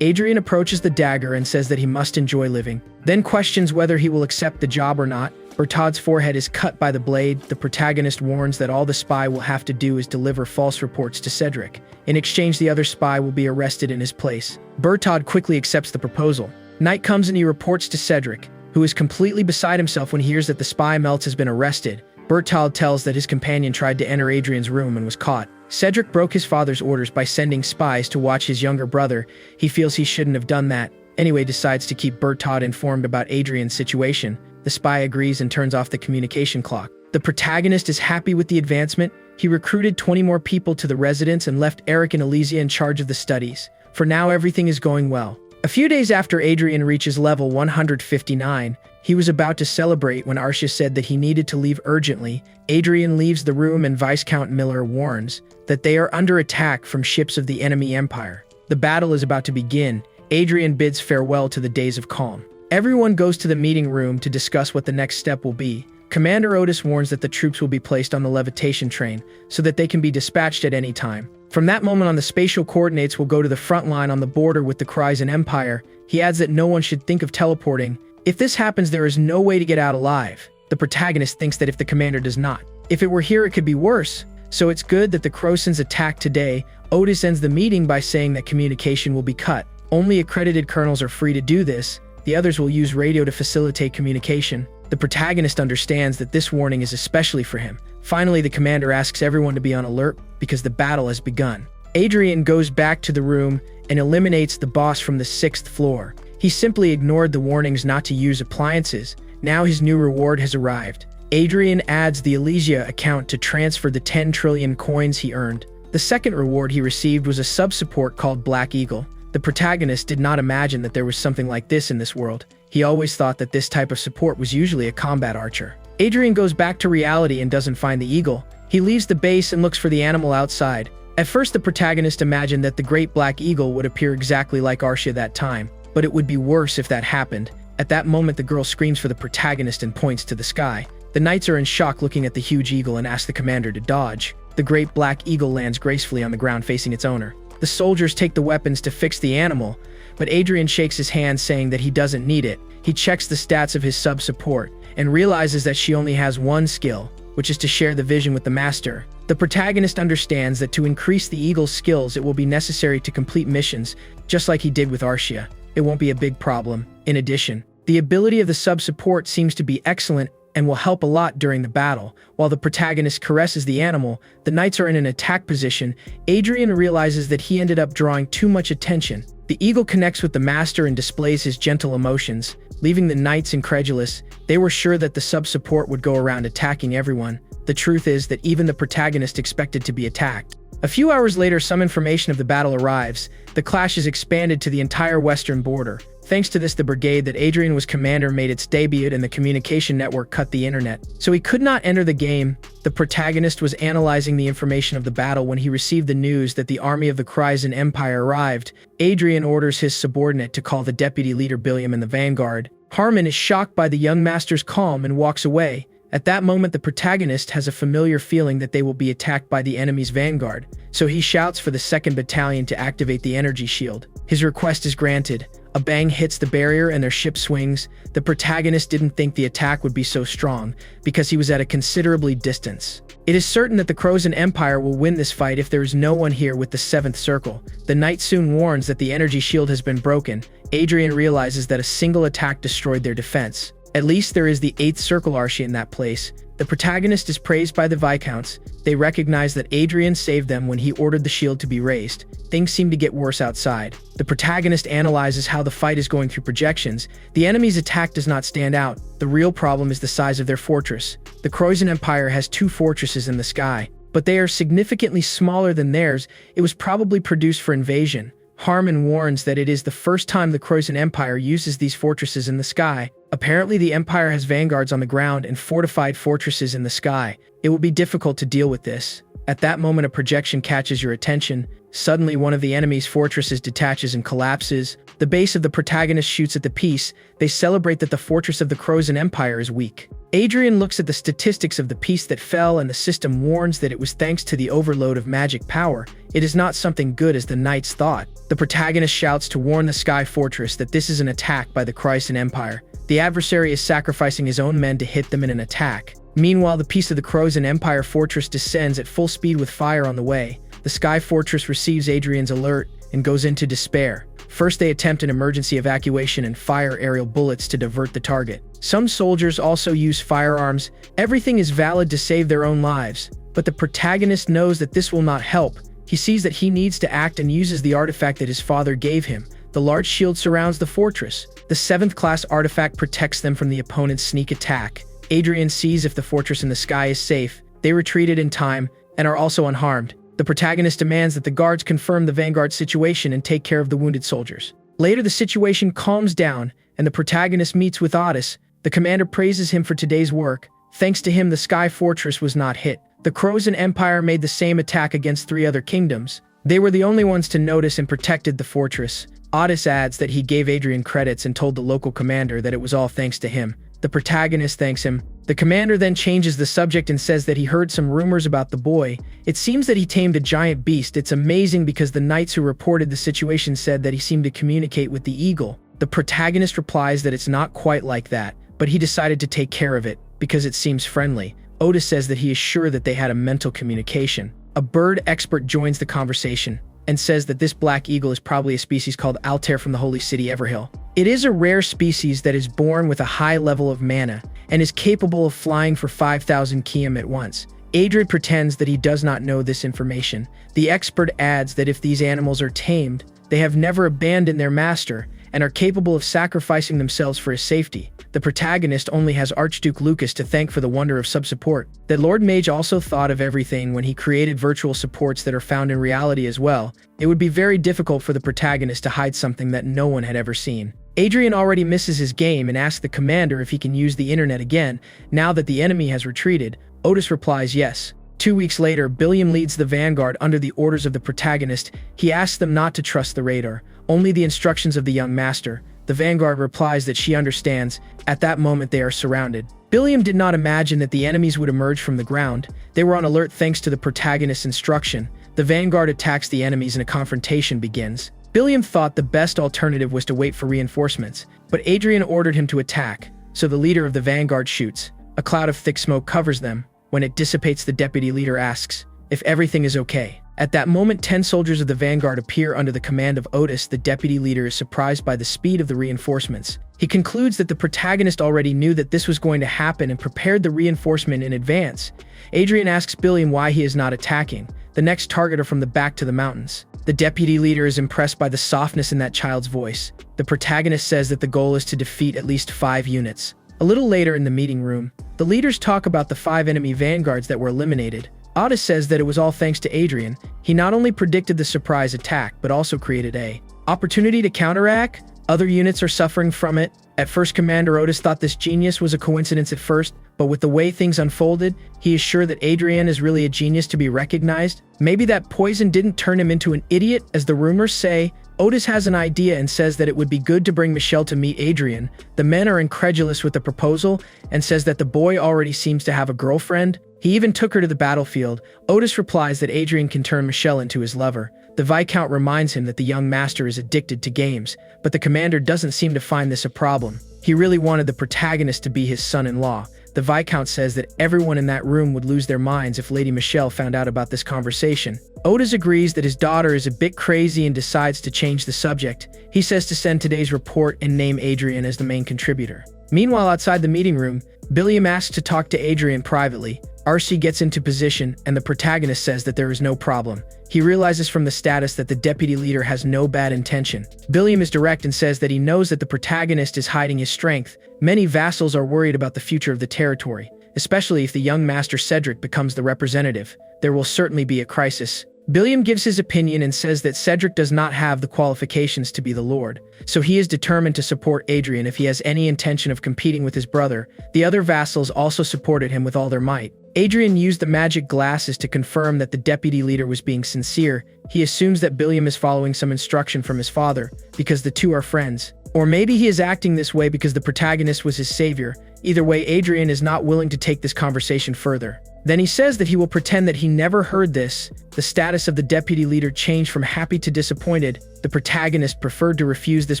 Adrian approaches the dagger and says that he must enjoy living, then questions whether he will accept the job or not. Bertod's forehead is cut by the blade. The protagonist warns that all the spy will have to do is deliver false reports to Cedric. In exchange, the other spy will be arrested in his place. Bertod quickly accepts the proposal. Night comes and he reports to Cedric, who is completely beside himself when he hears that the spy Meltz has been arrested. Bertod tells that his companion tried to enter Adrian's room and was caught. Cedric broke his father's orders by sending spies to watch his younger brother. He feels he shouldn't have done that. Anyway, decides to keep Bertod informed about Adrian's situation. The spy agrees and turns off the communication clock. The protagonist is happy with the advancement. He recruited 20 more people to the residence and left Eric and Elysia in charge of the studies. For now, everything is going well. A few days after Adrian reaches level 159, he was about to celebrate when Arcia said that he needed to leave urgently. Adrian leaves the room and Viscount Miller warns that they are under attack from ships of the enemy empire. The battle is about to begin. Adrian bids farewell to the days of calm. Everyone goes to the meeting room to discuss what the next step will be. Commander Otis warns that the troops will be placed on the levitation train so that they can be dispatched at any time. From that moment on, the spatial coordinates will go to the front line on the border with the Kryzan Empire. He adds that no one should think of teleporting. If this happens, there is no way to get out alive. The protagonist thinks that if the commander does not. If it were here, it could be worse. So it's good that the Crosans attack today. Otis ends the meeting by saying that communication will be cut. Only accredited colonels are free to do this. The others will use radio to facilitate communication. The protagonist understands that this warning is especially for him. Finally, the commander asks everyone to be on alert because the battle has begun. Adrian goes back to the room and eliminates the boss from the 6th floor. He simply ignored the warnings not to use appliances. Now his new reward has arrived. Adrian adds the Elysia account to transfer the 10 trillion coins he earned. The second reward he received was a sub-support called Black Eagle. The protagonist did not imagine that there was something like this in this world. He always thought that this type of support was usually a combat archer. Adrian goes back to reality and doesn't find the eagle. He leaves the base and looks for the animal outside. At first, the protagonist imagined that the great black eagle would appear exactly like Arcia that time, but it would be worse if that happened. At that moment, the girl screams for the protagonist and points to the sky. The knights are in shock looking at the huge eagle and ask the commander to dodge. The great black eagle lands gracefully on the ground facing its owner. The soldiers take the weapons to fix the animal, but Adrian shakes his hand saying that he doesn't need it. He checks the stats of his sub-support and realizes that she only has one skill, which is to share the vision with the master. The protagonist understands that to increase the eagle's skills, it will be necessary to complete missions, just like he did with Arcia. It won't be a big problem. In addition, the ability of the sub-support seems to be excellent and will help a lot during the battle. While the protagonist caresses the animal, the knights are in an attack position. Adrian realizes that he ended up drawing too much attention. The eagle connects with the master and displays his gentle emotions, leaving the knights incredulous. They were sure that the sub-support would go around attacking everyone. The truth is that even the protagonist expected to be attacked. A few hours later, some information of the battle arrives. The clash is expanded to the entire western border. Thanks to this, the brigade that Adrian was commander made its debut and the communication network cut the internet, so he could not enter the game. The protagonist was analyzing the information of the battle when he received the news that the army of the Kryzan Empire arrived. Adrian orders his subordinate to call the deputy leader Billiam in the vanguard. Harmon is shocked by the young master's calm and walks away. At that moment, the protagonist has a familiar feeling that they will be attacked by the enemy's vanguard, so he shouts for the 2nd Battalion to activate the energy shield. His request is granted. A bang hits the barrier and their ship swings. The protagonist didn't think the attack would be so strong because he was at a considerably distance. It is certain that the Crozan Empire will win this fight if there is no one here with the 7th circle. The knight soon warns that the energy shield has been broken. Adrian realizes that a single attack destroyed their defense. At least there is the 8th circle archie in that place. The protagonist is praised by the Viscounts. They recognize that Adrian saved them when he ordered the shield to be raised. Things seem to get worse outside. The protagonist analyzes how the fight is going through projections. The enemy's attack does not stand out. The real problem is the size of their fortress. The Croatian Empire has 2 fortresses in the sky, but they are significantly smaller than theirs. It was probably produced for invasion. Harmon warns that it is the first time the Croatian Empire uses these fortresses in the sky. Apparently the Empire has vanguards on the ground and fortified fortresses in the sky. It will be difficult to deal with this. At that moment, a projection catches your attention. Suddenly, one of the enemy's fortresses detaches and collapses. The base of the protagonist shoots at the piece. They celebrate that the fortress of the Croatian Empire is weak. Adrian looks at the statistics of the piece that fell, and the system warns that it was thanks to the overload of magic power. It is not something good as the knights thought. The protagonist shouts to warn the Sky Fortress that this is an attack by the Croatian Empire. The adversary is sacrificing his own men to hit them in an attack. Meanwhile, the piece of the Croatian Empire fortress descends at full speed with fire on the way. The Sky Fortress receives Adrian's alert and goes into despair. First, they attempt an emergency evacuation and fire aerial bullets to divert the target. Some soldiers also use firearms. Everything is valid to save their own lives, but the protagonist knows that this will not help. He sees that he needs to act and uses the artifact that his father gave him. The large shield surrounds the fortress. The 7th class artifact protects them from the opponent's sneak attack. Adrian sees if the fortress in the sky is safe. They retreated in time and are also unharmed. The protagonist demands that the guards confirm the vanguard situation and take care of the wounded soldiers. Later, the situation calms down and the protagonist meets with Otis. The commander praises him for today's work. Thanks to him, the Sky Fortress was not hit. The Croatian Empire made the same attack against 3 other kingdoms. They were the only ones to notice and protected the fortress. Otis adds that he gave Adrian credits and told the local commander that it was all thanks to him. The protagonist thanks him. The commander then changes the subject and says that he heard some rumors about the boy. It seems that he tamed a giant beast. It's amazing because the knights who reported the situation said that he seemed to communicate with the eagle. The protagonist replies that it's not quite like that, but he decided to take care of it because it seems friendly. Otis says that he is sure that they had a mental communication. A bird expert joins the conversation and says that this black eagle is probably a species called Altair from the holy city Everhill. It is a rare species that is born with a high level of mana and is capable of flying for 5,000 km at once. Adrian pretends that he does not know this information. The expert adds that if these animals are tamed, they have never abandoned their master and are capable of sacrificing themselves for his safety. The protagonist only has Archduke Lucas to thank for the wonder of sub-support. That Lord Mage also thought of everything when he created virtual supports that are found in reality as well. It would be very difficult for the protagonist to hide something that no one had ever seen. Adrian already misses his game and asks the commander if he can use the internet again, now that the enemy has retreated. Otis replies yes. 2 weeks later, Billiam leads the vanguard under the orders of the protagonist. He asks them not to trust the radar, only the instructions of the young master. The vanguard replies that she understands. At that moment, they are surrounded. Billiam did not imagine that the enemies would emerge from the ground. They were on alert thanks to the protagonist's instruction. The vanguard attacks the enemies and a confrontation begins. Billiam thought the best alternative was to wait for reinforcements, but Adrian ordered him to attack, so the leader of the vanguard shoots. A cloud of thick smoke covers them. When it dissipates, the deputy leader asks if everything is okay. At that moment, 10 soldiers of the vanguard appear under the command of Otis. The deputy leader is surprised by the speed of the reinforcements. He concludes that the protagonist already knew that this was going to happen and prepared the reinforcement in advance. Adrian asks Billiam why he is not attacking. The next target are from the back to the mountains. The deputy leader is impressed by the softness in that child's voice. The protagonist says that the goal is to defeat at least 5 units. A little later in the meeting room, the leaders talk about the 5 enemy vanguards that were eliminated. Otis says that it was all thanks to Adrian. He not only predicted the surprise attack, but also created an opportunity to counteract. Other units are suffering from it. At first, Commander Otis thought this genius was a coincidence at first, but with the way things unfolded, he is sure that Adrian is really a genius to be recognized. Maybe that poison didn't turn him into an idiot, as the rumors say. Otis has an idea and says that it would be good to bring Michelle to meet Adrian. The men are incredulous with the proposal and says that the boy already seems to have a girlfriend. He even took her to the battlefield. Otis replies that Adrian can turn Michelle into his lover. The Viscount reminds him that the young master is addicted to games, but the commander doesn't seem to find this a problem. He really wanted the protagonist to be his son-in-law. The Viscount says that everyone in that room would lose their minds if Lady Michelle found out about this conversation. Otis agrees that his daughter is a bit crazy and decides to change the subject. He says to send today's report and name Adrian as the main contributor. Meanwhile, outside the meeting room, Billiam asks to talk to Adrian privately. Archie gets into position, and the protagonist says that there is no problem. He realizes from the status that the deputy leader has no bad intention. Billiam is direct and says that he knows that the protagonist is hiding his strength. Many vassals are worried about the future of the territory, especially if the young master Cedric becomes the representative. There will certainly be a crisis. Billiam gives his opinion and says that Cedric does not have the qualifications to be the Lord, so he is determined to support Adrian if he has any intention of competing with his brother. The other vassals also supported him with all their might. Adrian used the magic glasses to confirm that the deputy leader was being sincere. He assumes that Billiam is following some instruction from his father, because the two are friends. Or maybe he is acting this way because the protagonist was his savior. Either way, Adrian is not willing to take this conversation further. Then he says that he will pretend that he never heard this. The status of the deputy leader changed from happy to disappointed. The protagonist preferred to refuse this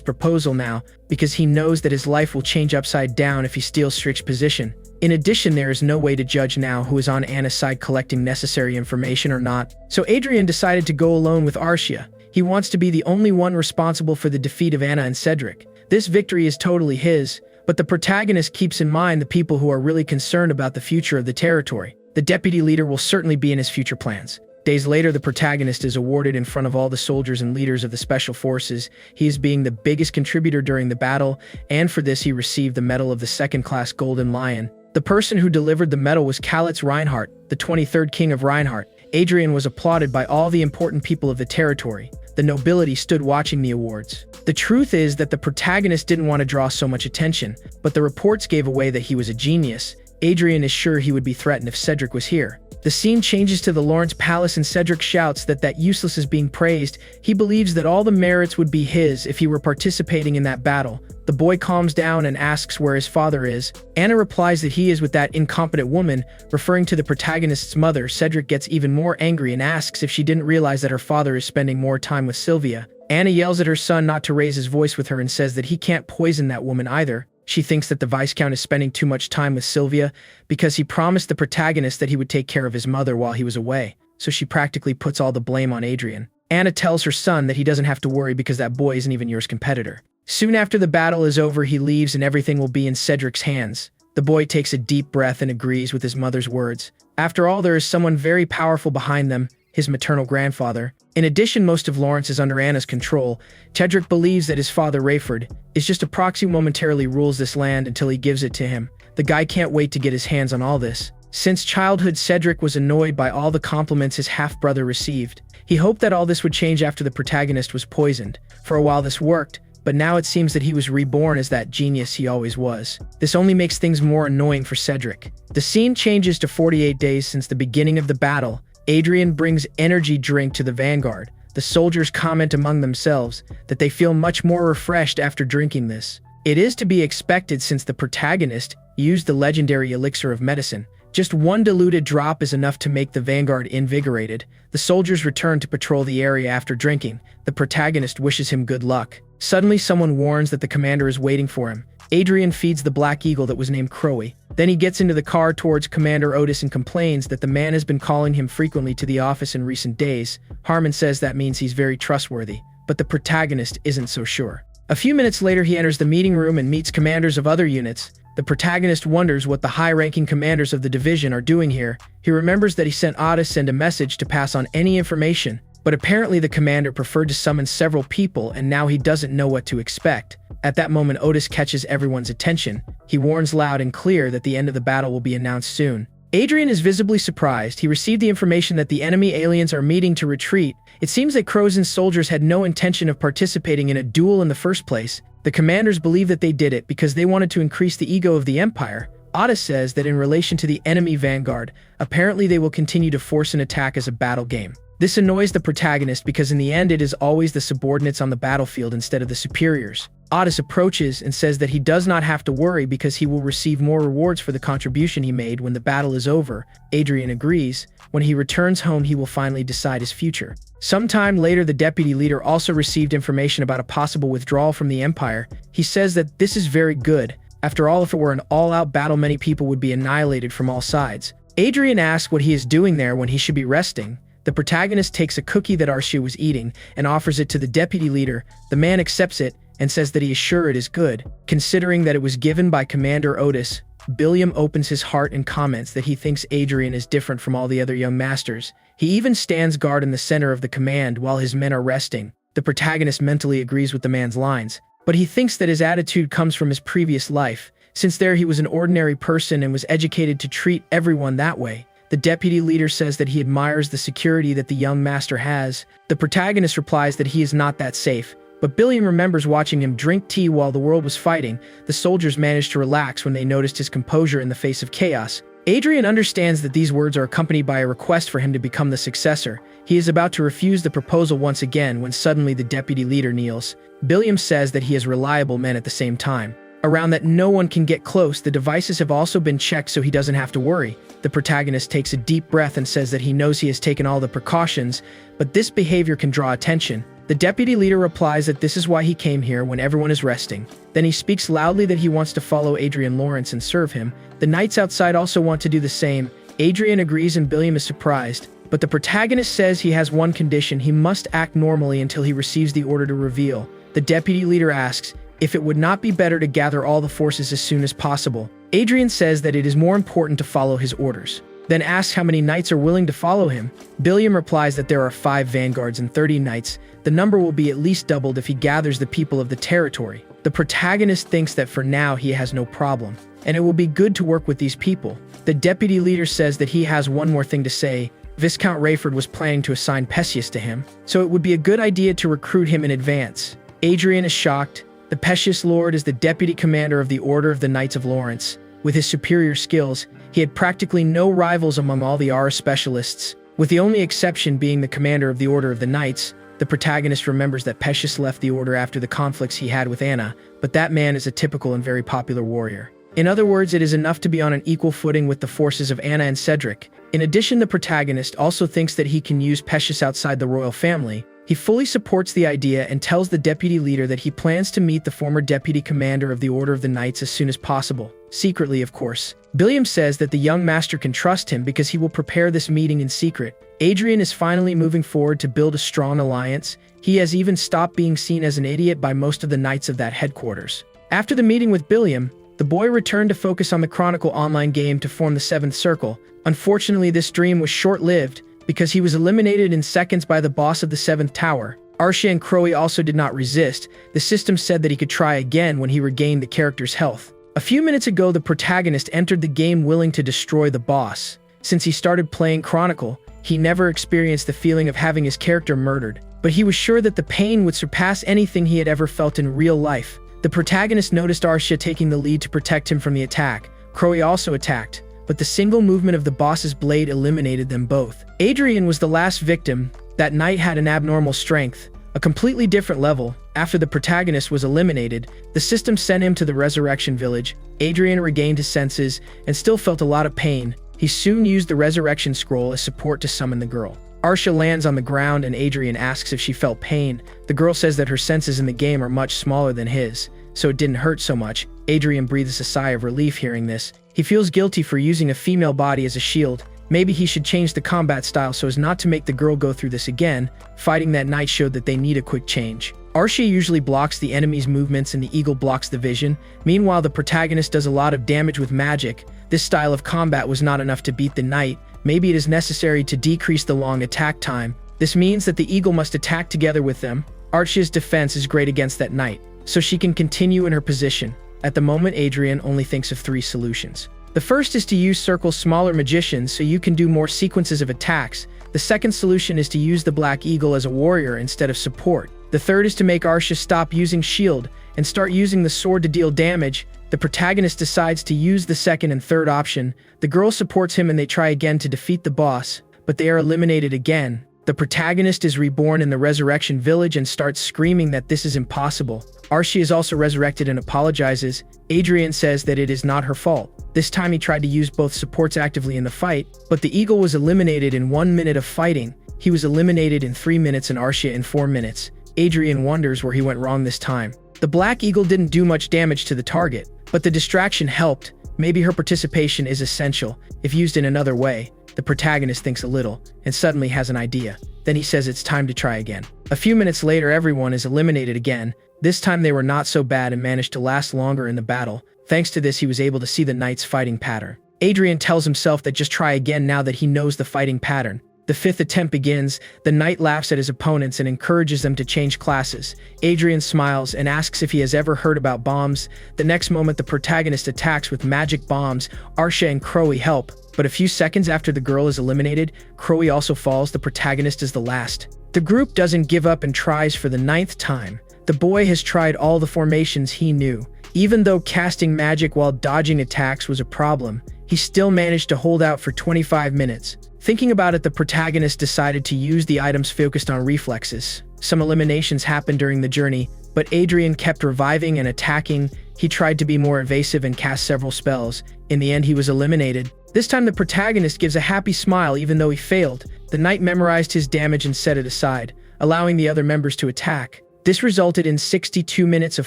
proposal now, because he knows that his life will change upside down if he steals Strix's position. In addition, there is no way to judge now who is on Anna's side collecting necessary information or not. So Adrian decided to go alone with Arcia. He wants to be the only one responsible for the defeat of Anna and Cedric. This victory is totally his, but the protagonist keeps in mind the people who are really concerned about the future of the territory. The deputy leader will certainly be in his future plans. Days later, the protagonist is awarded in front of all the soldiers and leaders of the special forces. He is being the biggest contributor during the battle, and for this he received the medal of the second-class Golden Lion. The person who delivered the medal was Kalitz Reinhardt, the 23rd king of Reinhardt. Adrian was applauded by all the important people of the territory. The nobility stood watching the awards. The truth is that the protagonist didn't want to draw so much attention, but the reports gave away that he was a genius. Adrian is sure he would be threatened if Cedric was here. The scene changes to the Lawrence Palace and Cedric shouts that useless is being praised. He believes that all the merits would be his if he were participating in that battle. The boy calms down and asks where his father is. Anna replies that he is with that incompetent woman, referring to the protagonist's mother. Cedric gets even more angry and asks if she didn't realize that her father is spending more time with Sylvia. Anna yells at her son not to raise his voice with her and says that he can't poison that woman either. She thinks that the Viscount is spending too much time with Sylvia because he promised the protagonist that he would take care of his mother while he was away, so she practically puts all the blame on Adrian. Anna tells her son that he doesn't have to worry because that boy isn't even yours competitor. Soon after the battle is over, he leaves and everything will be in Cedric's hands. The boy takes a deep breath and agrees with his mother's words. After all, there is someone very powerful behind them, his maternal grandfather. In addition, most of Lawrence is under Anna's control. Cedric believes that his father, Rayford, is just a proxy who momentarily rules this land until he gives it to him. The guy can't wait to get his hands on all this. Since childhood, Cedric was annoyed by all the compliments his half-brother received. He hoped that all this would change after the protagonist was poisoned. For a while this worked, but now it seems that he was reborn as that genius he always was. This only makes things more annoying for Cedric. The scene changes to 48 days since the beginning of the battle. Adrian brings energy drink to the vanguard. The soldiers comment among themselves that they feel much more refreshed after drinking this. It is to be expected since the protagonist used the legendary elixir of medicine. Just one diluted drop is enough to make the vanguard invigorated. The soldiers return to patrol the area after drinking. The protagonist wishes him good luck. Suddenly, someone warns that the commander is waiting for him. Adrian feeds the black eagle that was named Crowy. Then he gets into the car towards Commander Otis and complains that the man has been calling him frequently to the office in recent days. Harmon says that means he's very trustworthy, but the protagonist isn't so sure. A few minutes later, he enters the meeting room and meets commanders of other units. The protagonist wonders what the high-ranking commanders of the division are doing here. He remembers that he sent Otis a message to pass on any information, but apparently the commander preferred to summon several people and now he doesn't know what to expect. At that moment, Otis catches everyone's attention. He warns loud and clear that the end of the battle will be announced soon. Adrian is visibly surprised. He received the information that the enemy aliens are meeting to retreat. It seems that Crozen's soldiers had no intention of participating in a duel in the first place. The commanders believe that they did it because they wanted to increase the ego of the Empire. Otis says that in relation to the enemy vanguard, apparently they will continue to force an attack as a battle game. This annoys the protagonist because in the end it is always the subordinates on the battlefield instead of the superiors. Otis approaches and says that he does not have to worry because he will receive more rewards for the contribution he made when the battle is over. Adrian agrees. When he returns home, he will finally decide his future. Sometime later, the deputy leader also received information about a possible withdrawal from the Empire. He says that this is very good. After all, if it were an all-out battle, many people would be annihilated from all sides. Adrian asks what he is doing there when he should be resting. The protagonist takes a cookie that Arcia was eating and offers it to the deputy leader. The man accepts it and says that he is sure it is good. Considering that it was given by Commander Otis, Billiam opens his heart and comments that he thinks Adrian is different from all the other young masters. He even stands guard in the center of the command while his men are resting. The protagonist mentally agrees with the man's lines, but he thinks that his attitude comes from his previous life, since there he was an ordinary person and was educated to treat everyone that way. The deputy leader says that he admires the security that the young master has. The protagonist replies that he is not that safe, but Billiam remembers watching him drink tea while the world was fighting. The soldiers managed to relax when they noticed his composure in the face of chaos. Adrian understands that these words are accompanied by a request for him to become the successor. He is about to refuse the proposal once again when suddenly the deputy leader kneels. Billiam says that he has reliable men at the same time. Around that no one can get close, the devices have also been checked so he doesn't have to worry. The protagonist takes a deep breath and says that he knows he has taken all the precautions, but this behavior can draw attention. The deputy leader replies that this is why he came here when everyone is resting. Then he speaks loudly that he wants to follow Adrian Lawrence and serve him. The knights outside also want to do the same. Adrian agrees and Billiam is surprised, but the protagonist says he has one condition: he must act normally until he receives the order to reveal. The deputy leader asks if it would not be better to gather all the forces as soon as possible. Adrian says that it is more important to follow his orders, then asks how many knights are willing to follow him. Billiam replies that there are 5 vanguards and 30 knights. The number will be at least doubled if he gathers the people of the territory. The protagonist thinks that for now he has no problem, and it will be good to work with these people. The deputy leader says that he has one more thing to say. Viscount Rayford was planning to assign Pesius to him, so it would be a good idea to recruit him in advance. Adrian is shocked. The Pesius Lord is the deputy commander of the Order of the Knights of Lawrence. With his superior skills, he had practically no rivals among all the Aura specialists, with the only exception being the commander of the Order of the Knights. The protagonist remembers that Pesius left the Order after the conflicts he had with Anna, but that man is a typical and very popular warrior. In other words, it is enough to be on an equal footing with the forces of Anna and Cedric. In addition, the protagonist also thinks that he can use Pesius outside the royal family. He fully supports the idea and tells the deputy leader that he plans to meet the former deputy commander of the Order of the Knights as soon as possible. Secretly, of course. Billiam says that the young master can trust him because he will prepare this meeting in secret. Adrian is finally moving forward to build a strong alliance. He has even stopped being seen as an idiot by most of the knights of that headquarters. After the meeting with Billiam, the boy returned to focus on the Chronicle online game to form the 7th Circle. Unfortunately, this dream was short-lived, because he was eliminated in seconds by the boss of the 7th Tower. Arsha and Crowe also did not resist. The system said that he could try again when he regained the character's health. A few minutes ago, the protagonist entered the game willing to destroy the boss. Since he started playing Chronicle, he never experienced the feeling of having his character murdered, but he was sure that the pain would surpass anything he had ever felt in real life. The protagonist noticed Arsha taking the lead to protect him from the attack. Crowe also attacked, but the single movement of the boss's blade eliminated them both. Adrian was the last victim. That knight had an abnormal strength, a completely different level. After the protagonist was eliminated, the system sent him to the Resurrection Village. Adrian regained his senses and still felt a lot of pain. He soon used the Resurrection Scroll as support to summon the girl. Arsha lands on the ground and Adrian asks if she felt pain. The girl says that her senses in the game are much smaller than his, so it didn't hurt so much. Adrian breathes a sigh of relief hearing this. He feels guilty for using a female body as a shield. Maybe he should change the combat style so as not to make the girl go through this again. Fighting that night showed that they need a quick change. Arsha usually blocks the enemy's movements and the eagle blocks the vision. Meanwhile, the protagonist does a lot of damage with magic. This style of combat was not enough to beat the knight. Maybe it is necessary to decrease the long attack time. This means that the eagle must attack together with them. Arsha's defense is great against that knight, so she can continue in her position. At the moment, Adrian only thinks of 3 solutions. The first is to use circle smaller magicians so you can do more sequences of attacks. The second solution is to use the Black Eagle as a warrior instead of support. The third is to make Arsha stop using shield and start using the sword to deal damage. The protagonist decides to use the second and third option. The girl supports him and they try again to defeat the boss, but they are eliminated again. The protagonist is reborn in the Resurrection Village and starts screaming that this is impossible. Arsha is also resurrected and apologizes. Adrian says that it is not her fault. This time he tried to use both supports actively in the fight, but the eagle was eliminated in 1 minute of fighting. He was eliminated in 3 minutes and Arsha in 4 minutes. Adrian wonders where he went wrong this time. The Black Eagle didn't do much damage to the target, but the distraction helped. Maybe her participation is essential. If used in another way, the protagonist thinks a little, and suddenly has an idea. Then he says it's time to try again. A few minutes later, everyone is eliminated again. This time they were not so bad and managed to last longer in the battle. Thanks to this, he was able to see the knight's fighting pattern. Adrian tells himself that just try again now that he knows the fighting pattern. The fifth attempt begins. The knight laughs at his opponents and encourages them to change classes. Adrian smiles and asks if he has ever heard about bombs. The next moment, the protagonist attacks with magic bombs. Arsha and Crowy help, but a few seconds after the girl is eliminated, Crowy also falls. The protagonist is the last. The group doesn't give up and tries for the 9th time. The boy has tried all the formations he knew. Even though casting magic while dodging attacks was a problem, he still managed to hold out for 25 minutes. Thinking about it, the protagonist decided to use the items focused on reflexes. Some eliminations happened during the journey, but Adrian kept reviving and attacking. He tried to be more evasive and cast several spells. In the end, he was eliminated. This time the protagonist gives a happy smile even though he failed. The knight memorized his damage and set it aside, allowing the other members to attack. This resulted in 62 minutes of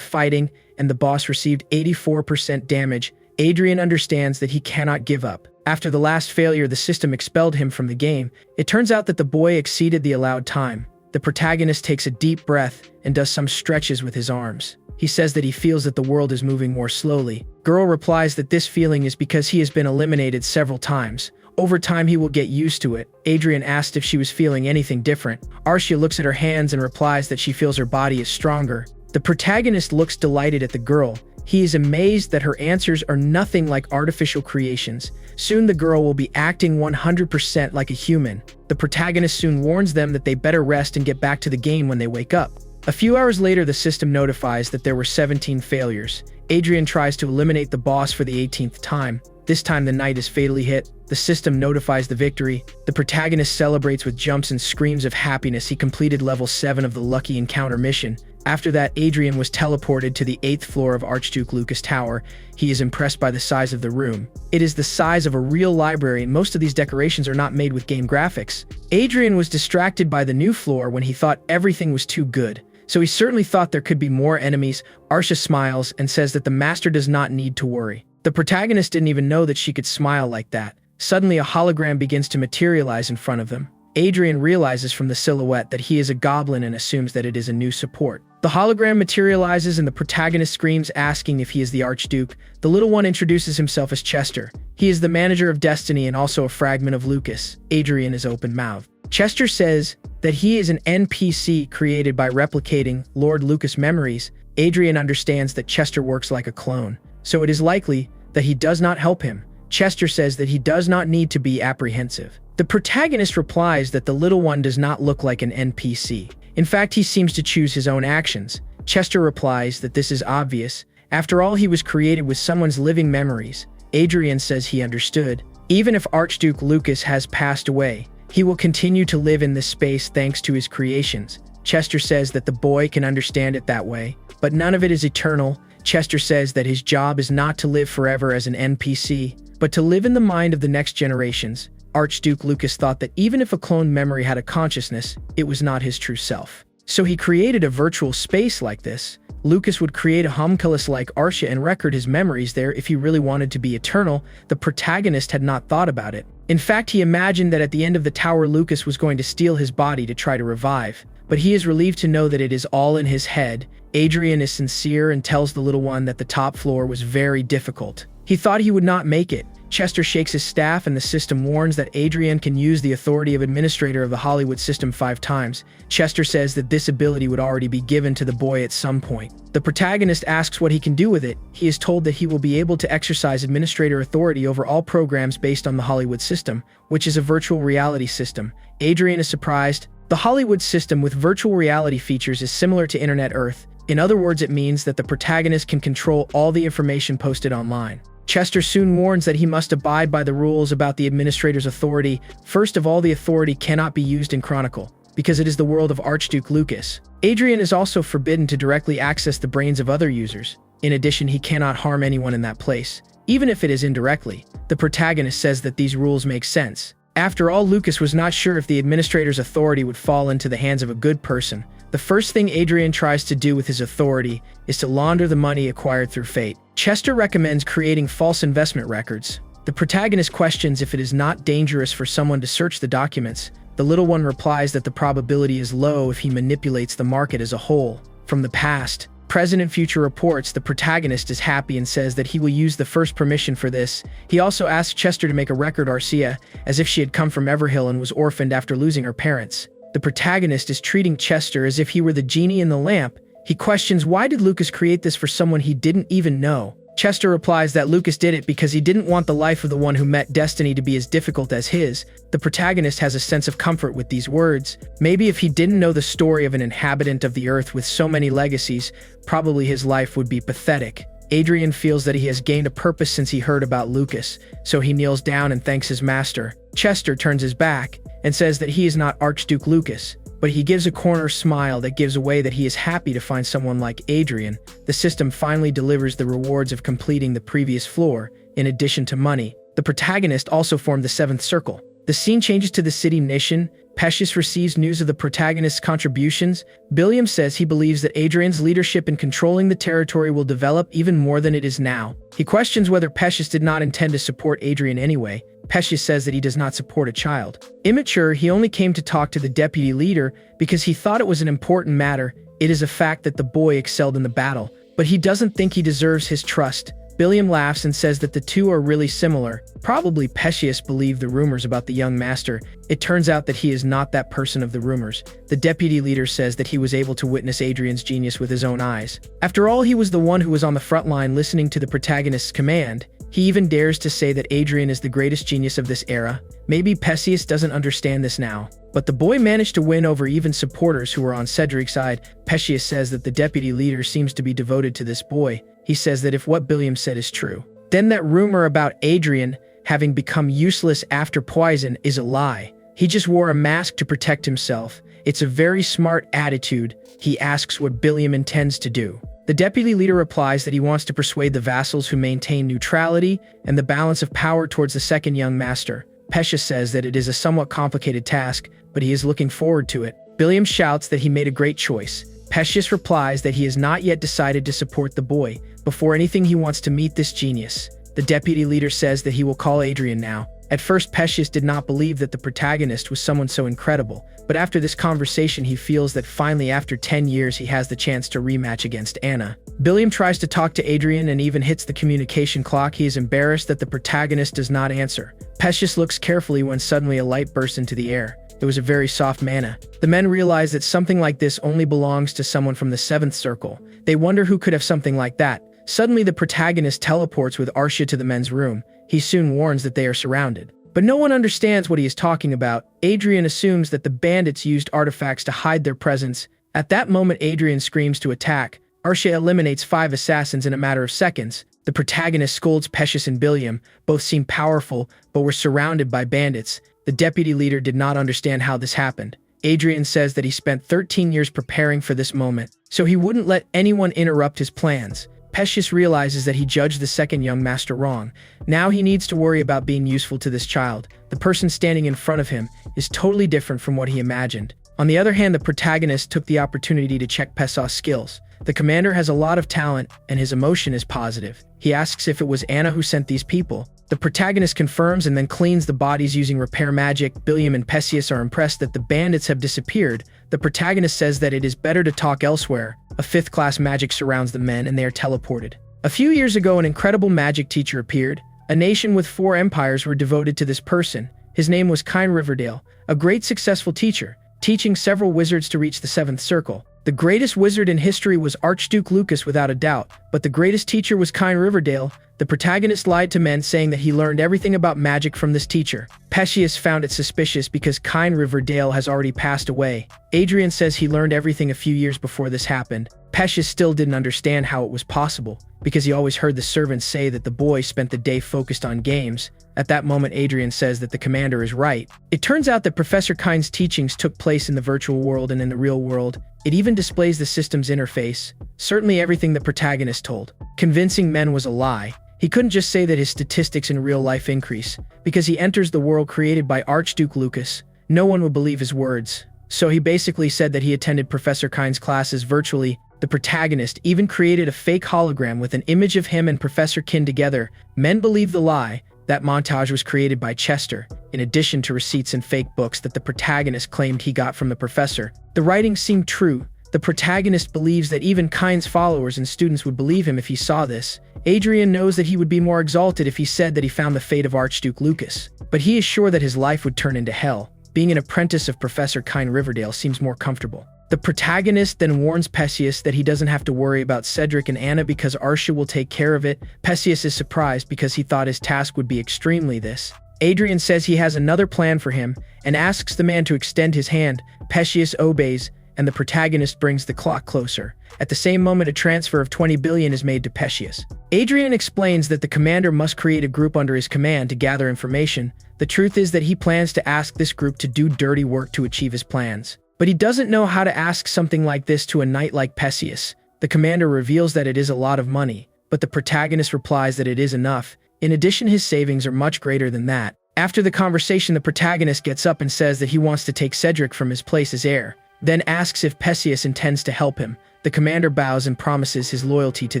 fighting, and the boss received 84% damage. Adrian understands that he cannot give up. After the last failure, the system expelled him from the game. It turns out that the boy exceeded the allowed time. The protagonist takes a deep breath and does some stretches with his arms. He says that he feels that the world is moving more slowly. Girl replies that this feeling is because he has been eliminated several times. Over time, he will get used to it. Adrian asked if she was feeling anything different. Arsha looks at her hands and replies that she feels her body is stronger. The protagonist looks delighted at the girl. He is amazed that her answers are nothing like artificial creations. Soon the girl will be acting 100% like a human. The protagonist soon warns them that they better rest and get back to the game when they wake up. A few hours later, the system notifies that there were 17 failures. Adrian tries to eliminate the boss for the 18th time. This time the knight is fatally hit. The system notifies the victory. The protagonist celebrates with jumps and screams of happiness. He completed level 7 of the Lucky Encounter mission. After that, Adrian was teleported to the 8th floor of Archduke Lucas Tower. He is impressed by the size of the room. It is the size of a real library, and most of these decorations are not made with game graphics. Adrian was distracted by the new floor when he thought everything was too good. So he certainly thought there could be more enemies. Arsha smiles and says that the master does not need to worry. The protagonist didn't even know that she could smile like that. Suddenly, a hologram begins to materialize in front of them. Adrian realizes from the silhouette that he is a goblin and assumes that it is a new support. The hologram materializes and the protagonist screams, asking if he is the Archduke. The little one introduces himself as Chester. He is the manager of Destiny and also a fragment of Lucas. Adrian is open-mouthed. Chester says that he is an NPC created by replicating Lord Lucas' memories. Adrian understands that Chester works like a clone, so it is likely that he does not help him. Chester says that he does not need to be apprehensive. The protagonist replies that the little one does not look like an NPC. In fact, he seems to choose his own actions. Chester replies that this is obvious. After all, he was created with someone's living memories. Adrian says he understood. Even if Archduke Lucas has passed away, he will continue to live in this space thanks to his creations. Chester says that the boy can understand it that way, but none of it is eternal. Chester says that his job is not to live forever as an NPC, but to live in the mind of the next generations. Archduke Lucas thought that even if a cloned memory had a consciousness, it was not his true self. So he created a virtual space like this. Lucas would create a homunculus like Arsha and record his memories there if he really wanted to be eternal. The protagonist had not thought about it. In fact, he imagined that at the end of the tower, Lucas was going to steal his body to try to revive. But he is relieved to know that it is all in his head. Adrian is sincere and tells the little one that the top floor was very difficult. He thought he would not make it. Chester shakes his staff and the system warns that Adrian can use the authority of administrator of the Hollywood system 5 times. Chester says that this ability would already be given to the boy at some point. The protagonist asks what he can do with it. He is told that he will be able to exercise administrator authority over all programs based on the Hollywood system, which is a virtual reality system. Adrian is surprised. The Hollywood system with virtual reality features is similar to Internet Earth. In other words, it means that the protagonist can control all the information posted online. Chester soon warns that he must abide by the rules about the administrator's authority. First of all, the authority cannot be used in Chronicle, because it is the world of Archduke Lucas. Adrian is also forbidden to directly access the brains of other users. In addition, he cannot harm anyone in that place, even if it is indirectly. The protagonist says that these rules make sense. After all, Lucas was not sure if the administrator's authority would fall into the hands of a good person. The first thing Adrian tries to do with his authority is to launder the money acquired through fate. Chester recommends creating false investment records. The protagonist questions if it is not dangerous for someone to search the documents. The little one replies that the probability is low if he manipulates the market as a whole. From the past, Present and future reports, the protagonist is happy and says that he will use the first permission for this. He also asks Chester to make a record Arcia, as if she had come from Everhill and was orphaned after losing her parents. The protagonist is treating Chester as if he were the genie in the lamp. He questions why did Lucas create this for someone he didn't even know. Chester replies that Lucas did it because he didn't want the life of the one who met destiny to be as difficult as his. The protagonist has a sense of comfort with these words. Maybe if he didn't know the story of an inhabitant of the earth with so many legacies, probably his life would be pathetic. Adrian feels that he has gained a purpose since he heard about Lucas, so he kneels down and thanks his master. Chester turns his back and says that he is not Archduke Lucas, but he gives a corner smile that gives away that he is happy to find someone like Adrian. The system finally delivers the rewards of completing the previous floor, in addition to money. The protagonist also formed the seventh circle. The scene changes to the city mission. Pecius receives news of the protagonist's contributions. Billiam says he believes that Adrian's leadership in controlling the territory will develop even more than it is now. He questions whether Pecius did not intend to support Adrian anyway. Pecius says that he does not support a child. Immature, he only came to talk to the deputy leader because he thought it was an important matter. It is a fact that the boy excelled in the battle, but he doesn't think he deserves his trust. Billiam laughs and says that the two are really similar. Probably Pecius believed the rumors about the young master. It turns out that he is not that person of the rumors. The deputy leader says that he was able to witness Adrian's genius with his own eyes. After all, he was the one who was on the front line listening to the protagonist's command. He even dares to say that Adrian is the greatest genius of this era. Maybe Pecius doesn't understand this now, but the boy managed to win over even supporters who were on Cedric's side. Pecius says that the deputy leader seems to be devoted to this boy. He says that if what Billiam said is true, then that rumor about Adrian having become useless after poison is a lie. He just wore a mask to protect himself. It's a very smart attitude. He asks what Billiam intends to do. The deputy leader replies that he wants to persuade the vassals who maintain neutrality and the balance of power towards the second young master. Pecius says that it is a somewhat complicated task, but he is looking forward to it. Billiam shouts that he made a great choice. Pecius replies that he has not yet decided to support the boy. Before anything, he wants to meet this genius. The deputy leader says that he will call Adrian now. At first, Pecius did not believe that the protagonist was someone so incredible, but after this conversation he feels that finally after 10 years he has the chance to rematch against Anna. Billiam tries to talk to Adrian and even hits the communication clock. He is embarrassed that the protagonist does not answer. Pecius looks carefully when suddenly a light bursts into the air. It was a very soft mana. The men realize that something like this only belongs to someone from the seventh circle. They wonder who could have something like that. Suddenly the protagonist teleports with Arcia to the men's room. He soon warns that they are surrounded. But no one understands what he is talking about. Adrian assumes that the bandits used artifacts to hide their presence. At that moment, Adrian screams to attack. Arcia eliminates 5 assassins in a matter of seconds. The protagonist scolds Pecius and Billiam. Both seem powerful, but were surrounded by bandits. The deputy leader did not understand how this happened. Adrian says that he spent 13 years preparing for this moment, so he wouldn't let anyone interrupt his plans. Pecius realizes that he judged the second young master wrong. Now he needs to worry about being useful to this child. The person standing in front of him is totally different from what he imagined. On the other hand, the protagonist took the opportunity to check Pesso's skills. The commander has a lot of talent, and his emotion is positive. He asks if it was Anna who sent these people. The protagonist confirms and then cleans the bodies using repair magic. Billiam and Pecius are impressed that the bandits have disappeared. The protagonist says that it is better to talk elsewhere. A 5th-class magic surrounds the men and they are teleported. A few years ago, an incredible magic teacher appeared. A nation with 4 empires were devoted to this person. His name was Kine Riverdale, a great successful teacher, teaching several wizards to reach the 7th circle. The greatest wizard in history was Archduke Lucas without a doubt, but the greatest teacher was Kine Riverdale. The protagonist lied to men saying that he learned everything about magic from this teacher. Pecius found it suspicious because Kine Riverdale has already passed away. Adrian says he learned everything a few years before this happened. Pecius still didn't understand how it was possible, because he always heard the servants say that the boy spent the day focused on games. At that moment, Adrian says that the commander is right. It turns out that Professor Kine's teachings took place in the virtual world and in the real world. It even displays the system's interface. Certainly everything the protagonist told. Convincing men was a lie. He couldn't just say that his statistics in real life increase, because he enters the world created by Archduke Lucas. No one would believe his words. So he basically said that he attended Professor Kine's classes virtually. The protagonist even created a fake hologram with an image of him and Professor Kin together. Men believe the lie. That montage was created by Chester, in addition to receipts and fake books that the protagonist claimed he got from the professor. The writing seemed true. The protagonist believes that even Kind's followers and students would believe him if he saw this. Adrian knows that he would be more exalted if he said that he found the fate of Archduke Lucas, but he is sure that his life would turn into hell. Being an apprentice of Professor Kind Riverdale seems more comfortable. The protagonist then warns Perseus that he doesn't have to worry about Cedric and Anna because Arsha will take care of it. Perseus is surprised because he thought his task would be extremely this. Adrian says he has another plan for him and asks the man to extend his hand. Perseus obeys, and the protagonist brings the clock closer. At the same moment, a transfer of 20 billion is made to Perseus. Adrian explains that the commander must create a group under his command to gather information. The truth is that he plans to ask this group to do dirty work to achieve his plans. But he doesn't know how to ask something like this to a knight like Perseus. The commander reveals that it is a lot of money, but the protagonist replies that it is enough. In addition, his savings are much greater than that. After the conversation, the protagonist gets up and says that he wants to take Cedric from his place as heir, then asks if Perseus intends to help him. The commander bows and promises his loyalty to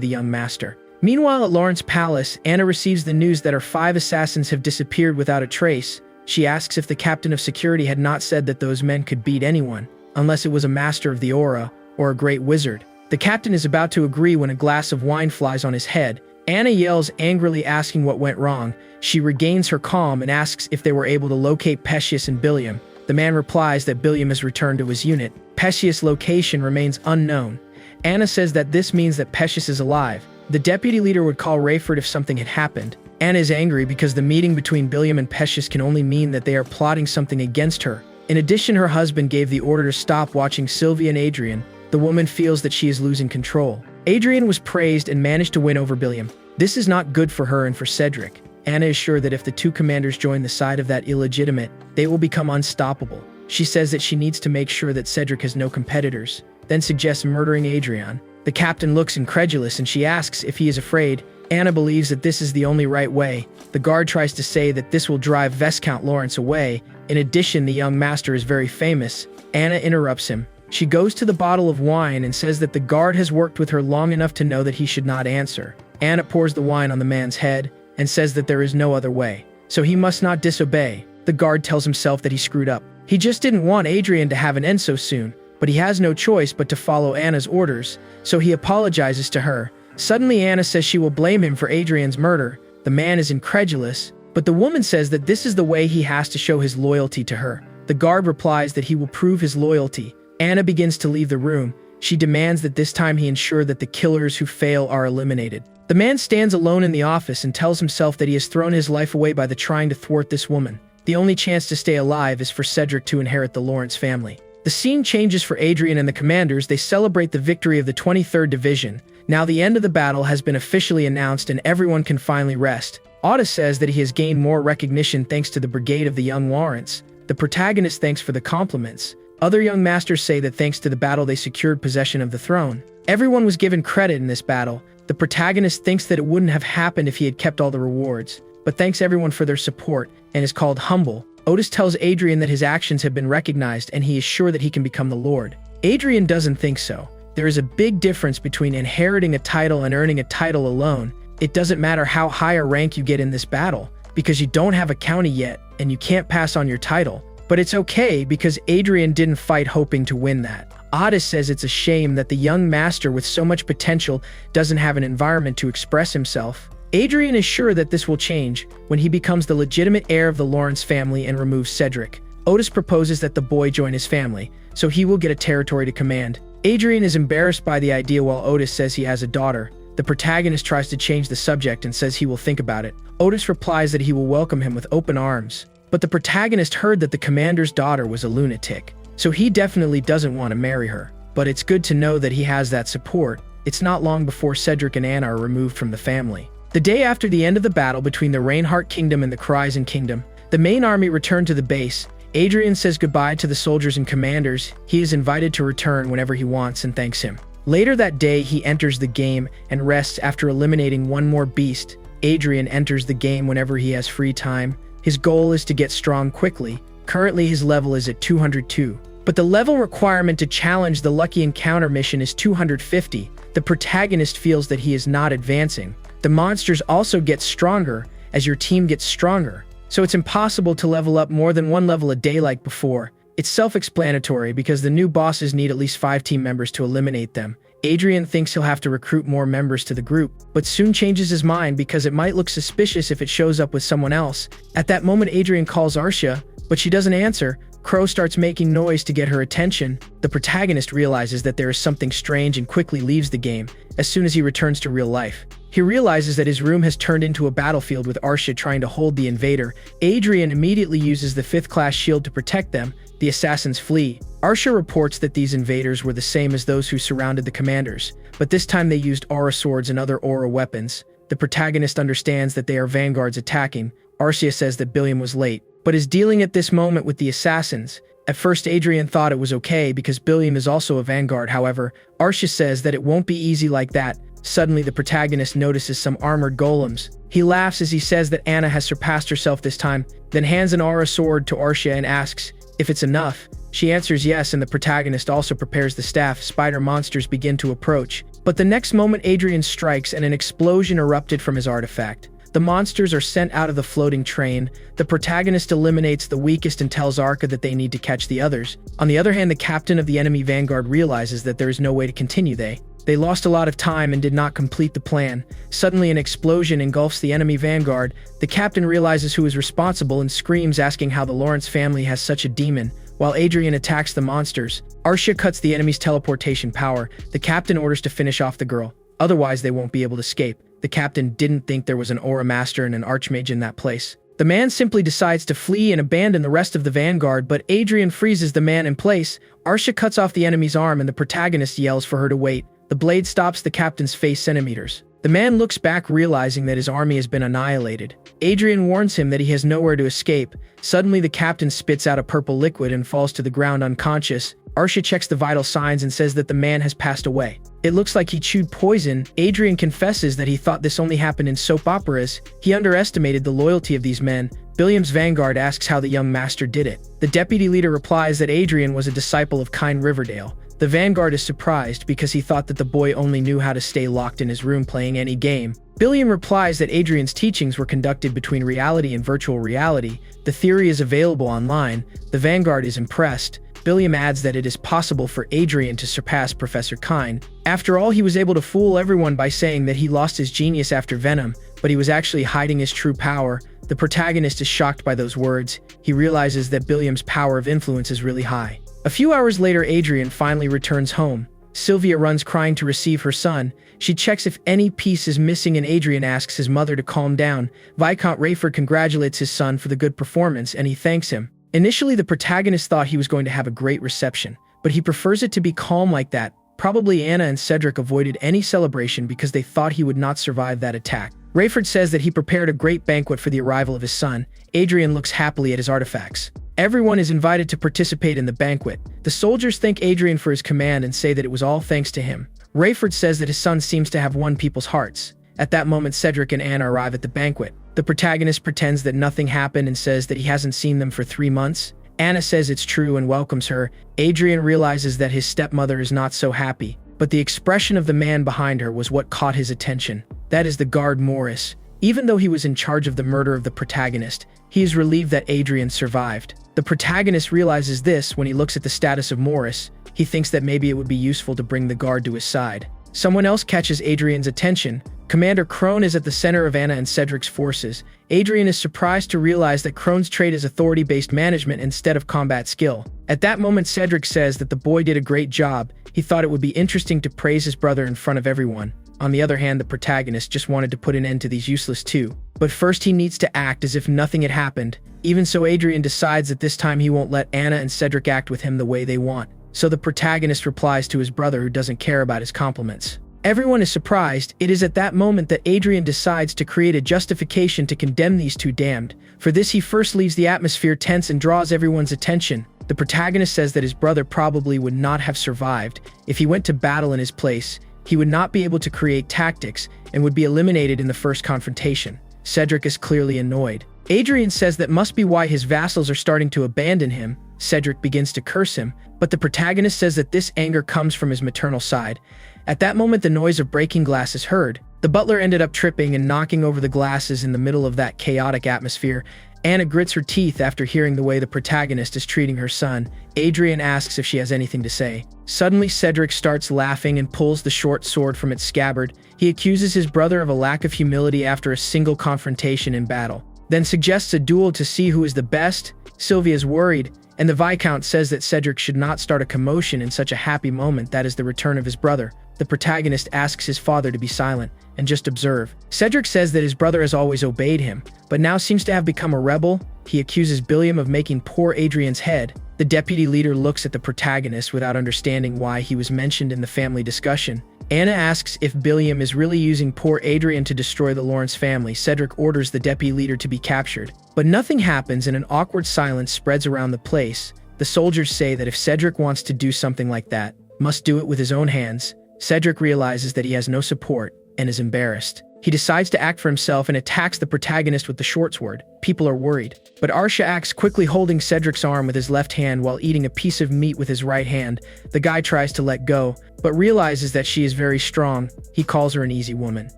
the young master. Meanwhile, at Lawrence Palace, Anna receives the news that her 5 assassins have disappeared without a trace. She asks if the captain of security had not said that those men could beat anyone, unless it was a master of the aura or a great wizard. The captain is about to agree when a glass of wine flies on his head. Anna yells angrily, asking what went wrong. She regains her calm and asks if they were able to locate Perseus and Billiam. The man replies that Billiam has returned to his unit. Perseus' location remains unknown. Anna says that this means that Perseus is alive. The deputy leader would call Rayford if something had happened. Anna is angry because the meeting between Billiam and Perseus can only mean that they are plotting something against her. In addition, her husband gave the order to stop watching Sylvia and Adrian. The woman feels that she is losing control. Adrian was praised and managed to win over Billiam. This is not good for her and for Cedric. Anna is sure that if the two commanders join the side of that illegitimate, they will become unstoppable. She says that she needs to make sure that Cedric has no competitors, then suggests murdering Adrian. The captain looks incredulous and she asks if he is afraid. Anna believes that this is the only right way. The guard tries to say that this will drive Viscount Lawrence away. In addition, the young master is very famous. Anna interrupts him. She goes to the bottle of wine and says that the guard has worked with her long enough to know that he should not answer. Anna pours the wine on the man's head and says that there is no other way, so he must not disobey. The guard tells himself that he screwed up. He just didn't want Adrian to have an end so soon, but he has no choice but to follow Anna's orders, so he apologizes to her. Suddenly, Anna says she will blame him for Adrian's murder. The man is incredulous, but the woman says that this is the way he has to show his loyalty to her. The guard replies that he will prove his loyalty. Anna begins to leave the room. She demands that this time he ensure that the killers who fail are eliminated. The man stands alone in the office and tells himself that he has thrown his life away by trying to thwart this woman. The only chance to stay alive is for Cedric to inherit the Lawrence family. The scene changes for Adrian and the commanders. They celebrate the victory of the 23rd Division. Now the end of the battle has been officially announced and everyone can finally rest. Otis says that he has gained more recognition thanks to the brigade of the young Lawrence. The protagonist thanks for the compliments. Other young masters say that thanks to the battle they secured possession of the throne. Everyone was given credit in this battle. The protagonist thinks that it wouldn't have happened if he had kept all the rewards, but thanks everyone for their support and is called humble. Otis tells Adrian that his actions have been recognized and he is sure that he can become the Lord. Adrian doesn't think so. There is a big difference between inheriting a title and earning a title alone. It doesn't matter how high a rank you get in this battle, because you don't have a county yet and you can't pass on your title. But it's okay because Adrian didn't fight hoping to win that. Otis says it's a shame that the young master with so much potential doesn't have an environment to express himself. Adrian is sure that this will change when he becomes the legitimate heir of the Lawrence family and removes Cedric. Otis proposes that the boy join his family, so he will get a territory to command. Adrian is embarrassed by the idea while Otis says he has a daughter. The protagonist tries to change the subject and says he will think about it. Otis replies that he will welcome him with open arms. But the protagonist heard that the commander's daughter was a lunatic, so he definitely doesn't want to marry her. But it's good to know that he has that support. It's not long before Cedric and Anna are removed from the family. The day after the end of the battle between the Reinhardt Kingdom and the Kryzen Kingdom, the main army returned to the base. Adrian says goodbye to the soldiers and commanders. He is invited to return whenever he wants and thanks him. Later that day, he enters the game and rests after eliminating one more beast. Adrian enters the game whenever he has free time. His goal is to get strong quickly. Currently, his level is at 202. But the level requirement to challenge the Lucky Encounter mission is 250. The protagonist feels that he is not advancing. The monsters also get stronger as your team gets stronger, so it's impossible to level up more than one level a day like before. It's self-explanatory because the new bosses need at least 5 team members to eliminate them. Adrian thinks he'll have to recruit more members to the group, but soon changes his mind because it might look suspicious if it shows up with someone else. At that moment, Adrian calls Aria, but she doesn't answer. Crow starts making noise to get her attention. The protagonist realizes that there is something strange and quickly leaves the game as soon as he returns to real life. He realizes that his room has turned into a battlefield with Aria trying to hold the invader. Adrian immediately uses the 5th class shield to protect them. The assassins flee. Aria reports that these invaders were the same as those who surrounded the commanders, but this time they used aura swords and other aura weapons. The protagonist understands that they are vanguards attacking. Aria says that Billiam was late, but is dealing at this moment with the assassins. At first, Adrian thought it was okay because Billiam is also a vanguard. However, Aria says that it won't be easy like that. Suddenly, the protagonist notices some armored golems. He laughs as he says that Anna has surpassed herself this time, then hands an aura sword to Aria and asks if it's enough. She answers yes, and the protagonist also prepares the staff. Spider monsters begin to approach. But the next moment, Adrian strikes and an explosion erupted from his artifact. The monsters are sent out of the floating train. The protagonist eliminates the weakest and tells Arca that they need to catch the others. On the other hand, the captain of the enemy vanguard realizes that there is no way to continue. They lost a lot of time and did not complete the plan. Suddenly, an explosion engulfs the enemy vanguard. The captain realizes who is responsible and screams, asking how the Lawrence family has such a demon. While Adrian attacks the monsters, Aria cuts the enemy's teleportation power. The captain orders to finish off the girl, otherwise they won't be able to escape. The captain didn't think there was an aura master and an archmage in that place. The man simply decides to flee and abandon the rest of the vanguard, but Adrian freezes the man in place. Aria cuts off the enemy's arm and the protagonist yells for her to wait. The blade stops the captain's face centimeters. The man looks back, realizing that his army has been annihilated. Adrian warns him that he has nowhere to escape. Suddenly, the captain spits out a purple liquid and falls to the ground unconscious. Aria checks the vital signs and says that the man has passed away. It looks like he chewed poison. Adrian confesses that he thought this only happened in soap operas. He underestimated the loyalty of these men. Billiam's vanguard asks how the young master did it. The deputy leader replies that Adrian was a disciple of Kind Riverdale. The vanguard is surprised because he thought that the boy only knew how to stay locked in his room playing any game. Billiam replies that Adrian's teachings were conducted between reality and virtual reality. The theory is available online. The vanguard is impressed. Billiam adds that it is possible for Adrian to surpass Professor Kind. After all, he was able to fool everyone by saying that he lost his genius after Venom, but he was actually hiding his true power. The protagonist is shocked by those words. He realizes that Billiam's power of influence is really high. A few hours later, Adrian finally returns home. Sylvia runs crying to receive her son. She checks if any piece is missing and Adrian asks his mother to calm down. Viscount Rayford congratulates his son for the good performance and he thanks him. Initially, the protagonist thought he was going to have a great reception, but he prefers it to be calm like that. Probably Anna and Cedric avoided any celebration because they thought he would not survive that attack. Rayford says that he prepared a great banquet for the arrival of his son. Adrian looks happily at his artifacts. Everyone is invited to participate in the banquet. The soldiers thank Adrian for his command and say that it was all thanks to him. Rayford says that his son seems to have won people's hearts. At that moment, Cedric and Anna arrive at the banquet. The protagonist pretends that nothing happened and says that he hasn't seen them for 3 months. Anna says it's true and welcomes her. Adrian realizes that his stepmother is not so happy, but the expression of the man behind her was what caught his attention. That is the guard Morris. Even though he was in charge of the murder of the protagonist, he is relieved that Adrian survived. The protagonist realizes this when he looks at the status of Morris. He thinks that maybe it would be useful to bring the guard to his side. Someone else catches Adrian's attention. Commander Crone is at the center of Anna and Cedric's forces. Adrian is surprised to realize that Crone's trait is authority-based management instead of combat skill. At that moment, Cedric says that the boy did a great job. He thought it would be interesting to praise his brother in front of everyone. On the other hand, the protagonist just wanted to put an end to these useless two. But first he needs to act as if nothing had happened. Even so, Adrian decides that this time he won't let Anna and Cedric act with him the way they want. So the protagonist replies to his brother who doesn't care about his compliments. Everyone is surprised. It is at that moment that Adrian decides to create a justification to condemn these two damned. For this, he first leaves the atmosphere tense and draws everyone's attention. The protagonist says that his brother probably would not have survived. If he went to battle in his place, he would not be able to create tactics and would be eliminated in the first confrontation. Cedric is clearly annoyed. Adrian says that must be why his vassals are starting to abandon him. Cedric begins to curse him, but the protagonist says that this anger comes from his maternal side. At that moment, the noise of breaking glass is heard. The butler ended up tripping and knocking over the glasses in the middle of that chaotic atmosphere. Anna grits her teeth after hearing the way the protagonist is treating her son. Adrian asks if she has anything to say. Suddenly, Cedric starts laughing and pulls the short sword from its scabbard. He accuses his brother of a lack of humility after a single confrontation in battle, then suggests a duel to see who is the best. Sylvia is worried, and the Viscount says that Cedric should not start a commotion in such a happy moment that is the return of his brother. The protagonist asks his father to be silent and just observe. Cedric says that his brother has always obeyed him, but now seems to have become a rebel. He accuses Billiam of making poor Adrian's head. The deputy leader looks at the protagonist without understanding why he was mentioned in the family discussion. Anna asks if Billiam is really using poor Adrian to destroy the Lawrence family. Cedric orders the deputy leader to be captured, but nothing happens and an awkward silence spreads around the place. The soldiers say that if Cedric wants to do something like that, must do it with his own hands. Cedric realizes that he has no support and is embarrassed. He decides to act for himself and attacks the protagonist with the short sword. People are worried, but Arsha acts quickly, holding Cedric's arm with his left hand while eating a piece of meat with his right hand. The guy tries to let go, but realizes that she is very strong. He calls her an easy woman.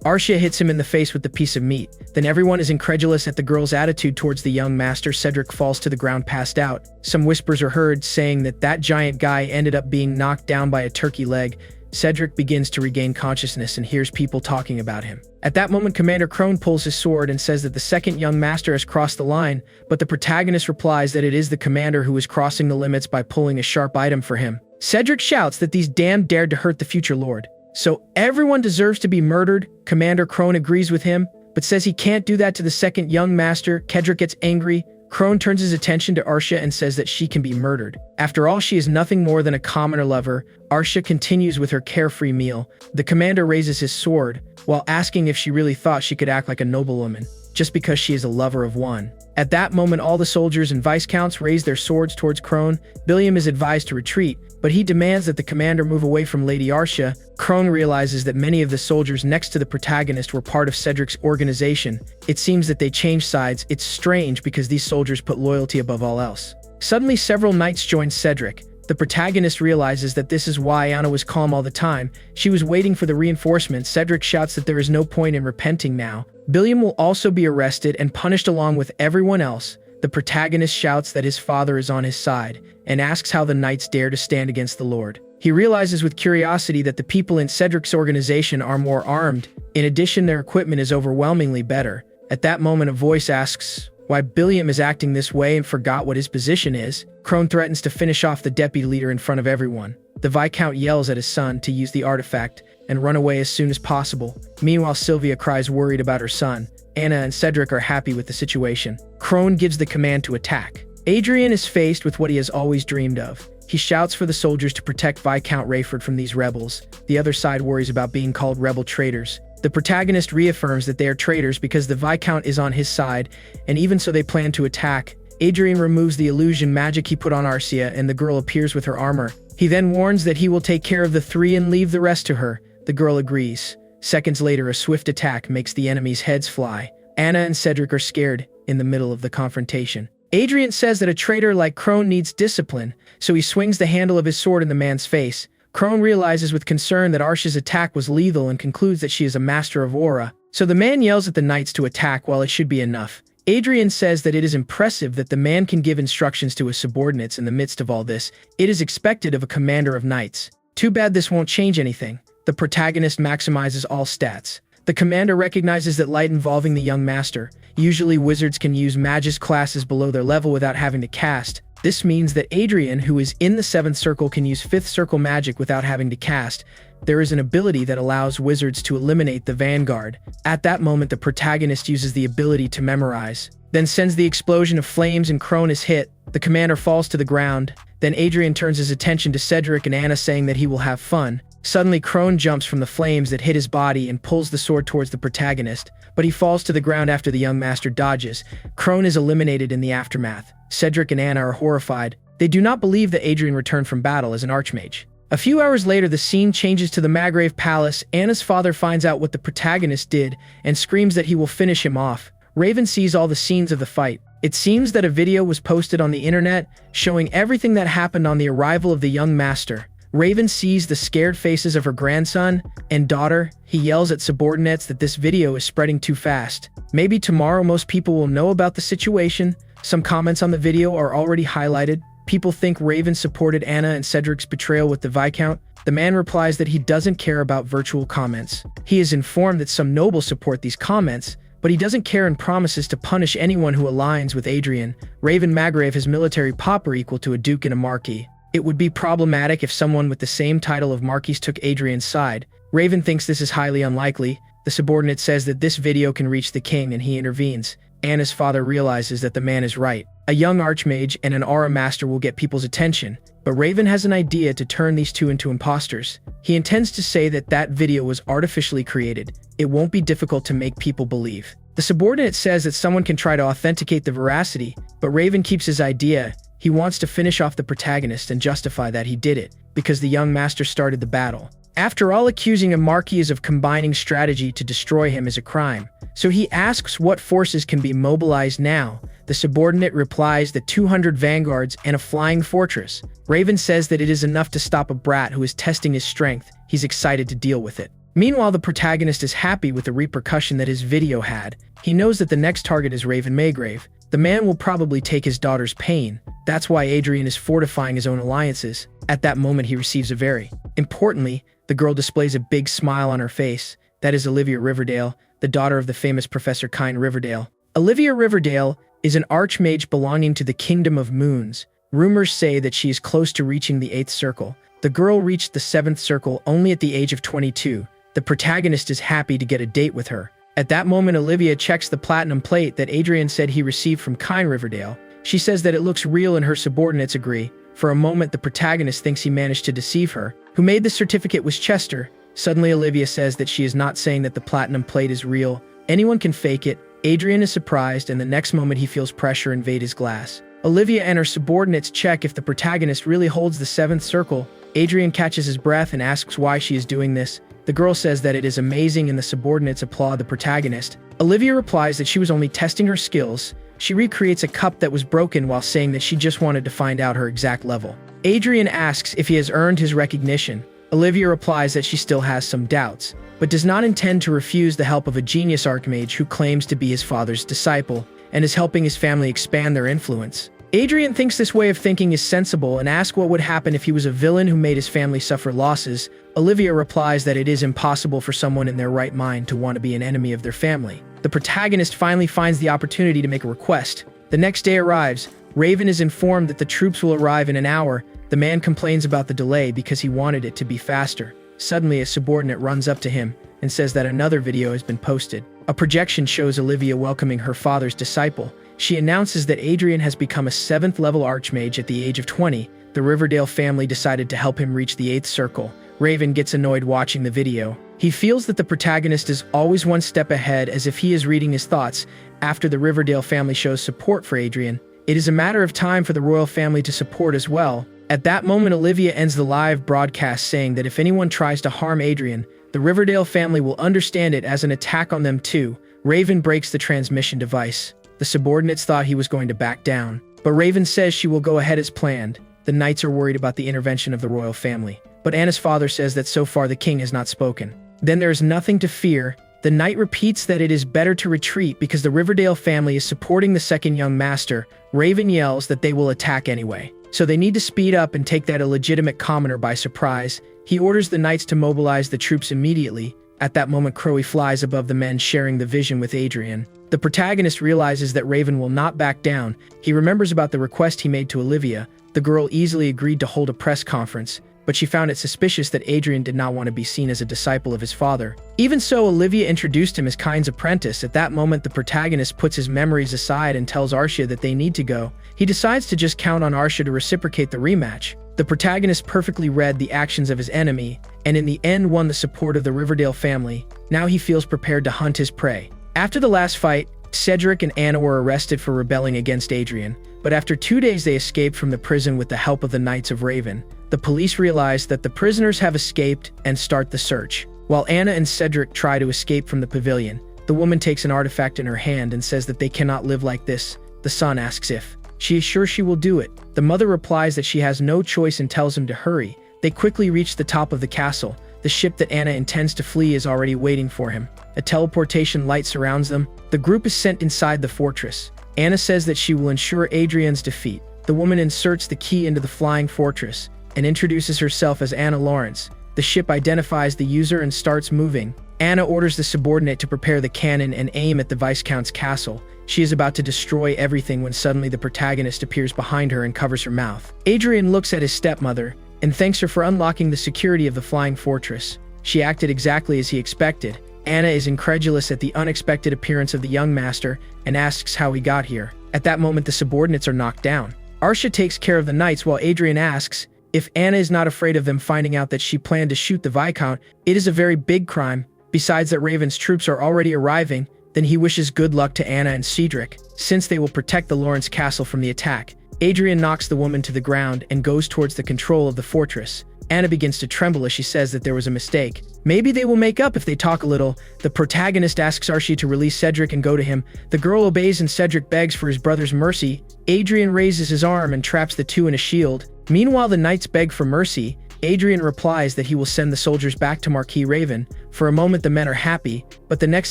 Arsha hits him in the face with the piece of meat. Then everyone is incredulous at the girl's attitude towards the young master. Cedric falls to the ground, passed out. Some whispers are heard saying that that giant guy ended up being knocked down by a turkey leg. Cedric begins to regain consciousness and hears people talking about him. At that moment, Commander Crone pulls his sword and says that the second young master has crossed the line, but the protagonist replies that it is the commander who is crossing the limits by pulling a sharp item for him. Cedric shouts that these damned dared to hurt the future lord, so everyone deserves to be murdered. Commander Crone agrees with him, but says he can't do that to the second young master. Cedric gets angry. Crone turns his attention to Arsha and says that she can be murdered. After all, she is nothing more than a commoner lover. Arsha continues with her carefree meal. The commander raises his sword, while asking if she really thought she could act like a noblewoman, just because she is a lover of one. At that moment, all the soldiers and viscounts raise their swords towards Crone. Billiam is advised to retreat, but he demands that the commander move away from Lady Arsha. Crone realizes that many of the soldiers next to the protagonist were part of Cedric's organization. It seems that they changed sides. It's strange because these soldiers put loyalty above all else. Suddenly, several knights join Cedric. The protagonist realizes that this is why Anna was calm all the time. She was waiting for the reinforcements. Cedric shouts that there is no point in repenting now. Billiam will also be arrested and punished along with everyone else. The protagonist shouts that his father is on his side and asks how the knights dare to stand against the Lord. He realizes with curiosity that the people in Cedric's organization are more armed. In addition, their equipment is overwhelmingly better. At that moment, a voice asks why Billiam is acting this way and forgot what his position is. Crone threatens to finish off the deputy leader in front of everyone. The Viscount yells at his son to use the artifact and run away as soon as possible. Meanwhile, Sylvia cries worried about her son. Anna and Cedric are happy with the situation. Crone gives the command to attack. Adrian is faced with what he has always dreamed of. He shouts for the soldiers to protect Viscount Rayford from these rebels. The other side worries about being called rebel traitors. The protagonist reaffirms that they are traitors because the Viscount is on his side, and even so they plan to attack. Adrian removes the illusion magic he put on Arcia, and the girl appears with her armor. He then warns that he will take care of the three and leave the rest to her. The girl agrees. Seconds later, a swift attack makes the enemy's heads fly. Anna and Cedric are scared in the middle of the confrontation. Adrian says that a traitor like Crone needs discipline, so he swings the handle of his sword in the man's face. Crone realizes with concern that Arsha's attack was lethal and concludes that she is a master of aura. So the man yells at the knights to attack while it should be enough. Adrian says that it is impressive that the man can give instructions to his subordinates in the midst of all this. It is expected of a commander of knights. Too bad this won't change anything. The protagonist maximizes all stats. The commander recognizes that light involving the young master. Usually wizards can use magus classes below their level without having to cast. This means that Adrian, who is in the 7th circle, can use 5th circle magic without having to cast. There is an ability that allows wizards to eliminate the vanguard. At that moment, the protagonist uses the ability to memorize, then sends the explosion of flames and Crone is hit. The commander falls to the ground. Then Adrian turns his attention to Cedric and Anna, saying that he will have fun. Suddenly, Crone jumps from the flames that hit his body and pulls the sword towards the protagonist, but he falls to the ground after the young master dodges. Crone is eliminated in the aftermath. Cedric and Anna are horrified. They do not believe that Adrian returned from battle as an archmage. A few hours later, the scene changes to the Margrave Palace. Anna's father finds out what the protagonist did and screams that he will finish him off. Raven sees all the scenes of the fight. It seems that a video was posted on the internet showing everything that happened on the arrival of the young master. Raven sees the scared faces of her grandson and daughter. He yells at subordinates that this video is spreading too fast. Maybe tomorrow most people will know about the situation. Some comments on the video are already highlighted. People think Raven supported Anna and Cedric's betrayal with the Viscount. The man replies that he doesn't care about virtual comments. He is informed that some nobles support these comments, but he doesn't care and promises to punish anyone who aligns with Adrian. Raven Magrave has military popper equal to a duke and a marquis. It would be problematic if someone with the same title of marquis took Adrian's side. Raven thinks this is highly unlikely. The subordinate says that this video can reach the king and he intervenes. Anna's father realizes that the man is right. A young archmage and an aura master will get people's attention, but Raven has an idea to turn these two into imposters. He intends to say that that video was artificially created. It won't be difficult to make people believe. The subordinate says that someone can try to authenticate the veracity, but Raven keeps his idea. He wants to finish off the protagonist and justify that he did it, because the young master started the battle. After all, accusing a marquis of combining strategy to destroy him is a crime. So he asks what forces can be mobilized now. The subordinate replies that 200 vanguards and a flying fortress. Raven says that it is enough to stop a brat who is testing his strength. He's excited to deal with it. Meanwhile, the protagonist is happy with the repercussion that his video had. He knows that the next target is Raven Maygrave. The man will probably take his daughter's pain. That's why Adrian is fortifying his own alliances. At that moment, he receives a very importantly, the girl displays a big smile on her face. That is Olivia Riverdale, the daughter of the famous Professor Kine Riverdale. Olivia Riverdale is an archmage belonging to the Kingdom of Moons. Rumors say that she is close to reaching the 8th circle. The girl reached the 7th circle only at the age of 22. The protagonist is happy to get a date with her. At that moment, Olivia checks the platinum plate that Adrian said he received from Kine Riverdale. She says that it looks real and her subordinates agree. For a moment, the protagonist thinks he managed to deceive her. Who made the certificate was Chester. Suddenly, Olivia says that she is not saying that the platinum plate is real. Anyone can fake it. Adrian is surprised, and the next moment he feels pressure invade his glass. Olivia and her subordinates check if the protagonist really holds the 7th circle. Adrian catches his breath and asks why she is doing this. The girl says that it is amazing and the subordinates applaud the protagonist. Olivia replies that she was only testing her skills. She recreates a cup that was broken while saying that she just wanted to find out her exact level. Adrian asks if he has earned his recognition. Olivia replies that she still has some doubts, but does not intend to refuse the help of a genius archmage who claims to be his father's disciple and is helping his family expand their influence. Adrian thinks this way of thinking is sensible and asks what would happen if he was a villain who made his family suffer losses. Olivia replies that it is impossible for someone in their right mind to want to be an enemy of their family. The protagonist finally finds the opportunity to make a request. The next day arrives. Raven is informed that the troops will arrive in an hour. The man complains about the delay because he wanted it to be faster. Suddenly, a subordinate runs up to him and says that another video has been posted. A projection shows Olivia welcoming her father's disciple. She announces that Adrian has become a 7th level archmage at the age of 20. The Riverdale family decided to help him reach the 8th circle. Raven gets annoyed watching the video. He feels that the protagonist is always one step ahead, as if he is reading his thoughts. After the Riverdale family shows support for Adrian, it is a matter of time for the royal family to support as well. At that moment, Olivia ends the live broadcast saying that if anyone tries to harm Adrian, the Riverdale family will understand it as an attack on them too. Raven breaks the transmission device. The subordinates thought he was going to back down, but Raven says she will go ahead as planned. The knights are worried about the intervention of the royal family, but Anna's father says that so far the king has not spoken. Then there is nothing to fear. The knight repeats that it is better to retreat because the Riverdale family is supporting the second young master. Raven yells that they will attack anyway, so they need to speed up and take that illegitimate commoner by surprise. He orders the knights to mobilize the troops immediately. At that moment, Crowy flies above the men, sharing the vision with Adrian. The protagonist realizes that Raven will not back down. He remembers about the request he made to Olivia. The girl easily agreed to hold a press conference, but she found it suspicious that Adrian did not want to be seen as a disciple of his father. Even so, Olivia introduced him as Kine's apprentice. At that moment, the protagonist puts his memories aside and tells Arcia that they need to go. He decides to just count on Arcia to reciprocate the rematch. The protagonist perfectly read the actions of his enemy, and in the end won the support of the Riverdale family. Now he feels prepared to hunt his prey. After the last fight, Cedric and Anna were arrested for rebelling against Adrian, but after 2 days they escaped from the prison with the help of the Knights of Raven. The police realize that the prisoners have escaped and start the search. While Anna and Cedric try to escape from the pavilion, the woman takes an artifact in her hand and says that they cannot live like this. The son asks if she is sure she will do it. The mother replies that she has no choice and tells him to hurry. They quickly reach the top of the castle. The ship that Anna intends to flee is already waiting for him. A teleportation light surrounds them. The group is sent inside the fortress. Anna says that she will ensure Adrian's defeat. The woman inserts the key into the flying fortress and introduces herself as Anna Lawrence. The ship identifies the user and starts moving. Anna orders the subordinate to prepare the cannon and aim at the Viscount's castle. She is about to destroy everything when suddenly the protagonist appears behind her and covers her mouth. Adrian looks at his stepmother and thanks her for unlocking the security of the flying fortress. She acted exactly as he expected. Anna is incredulous at the unexpected appearance of the young master and asks how he got here. At that moment, the subordinates are knocked down. Arsha takes care of the knights while Adrian asks if Anna is not afraid of them finding out that she planned to shoot the Viscount. It is a very big crime. Besides that Raven's troops are already arriving, then he wishes good luck to Anna and Cedric, since they will protect the Lawrence castle from the attack. Adrian knocks the woman to the ground and goes towards the control of the fortress. Anna begins to tremble as she says that there was a mistake. Maybe they will make up if they talk a little. The protagonist asks Archie to release Cedric and go to him. The girl obeys and Cedric begs for his brother's mercy. Adrian raises his arm and traps the two in a shield. Meanwhile, the knights beg for mercy. Adrian replies that he will send the soldiers back to Marquis Raven. For a moment the men are happy, but the next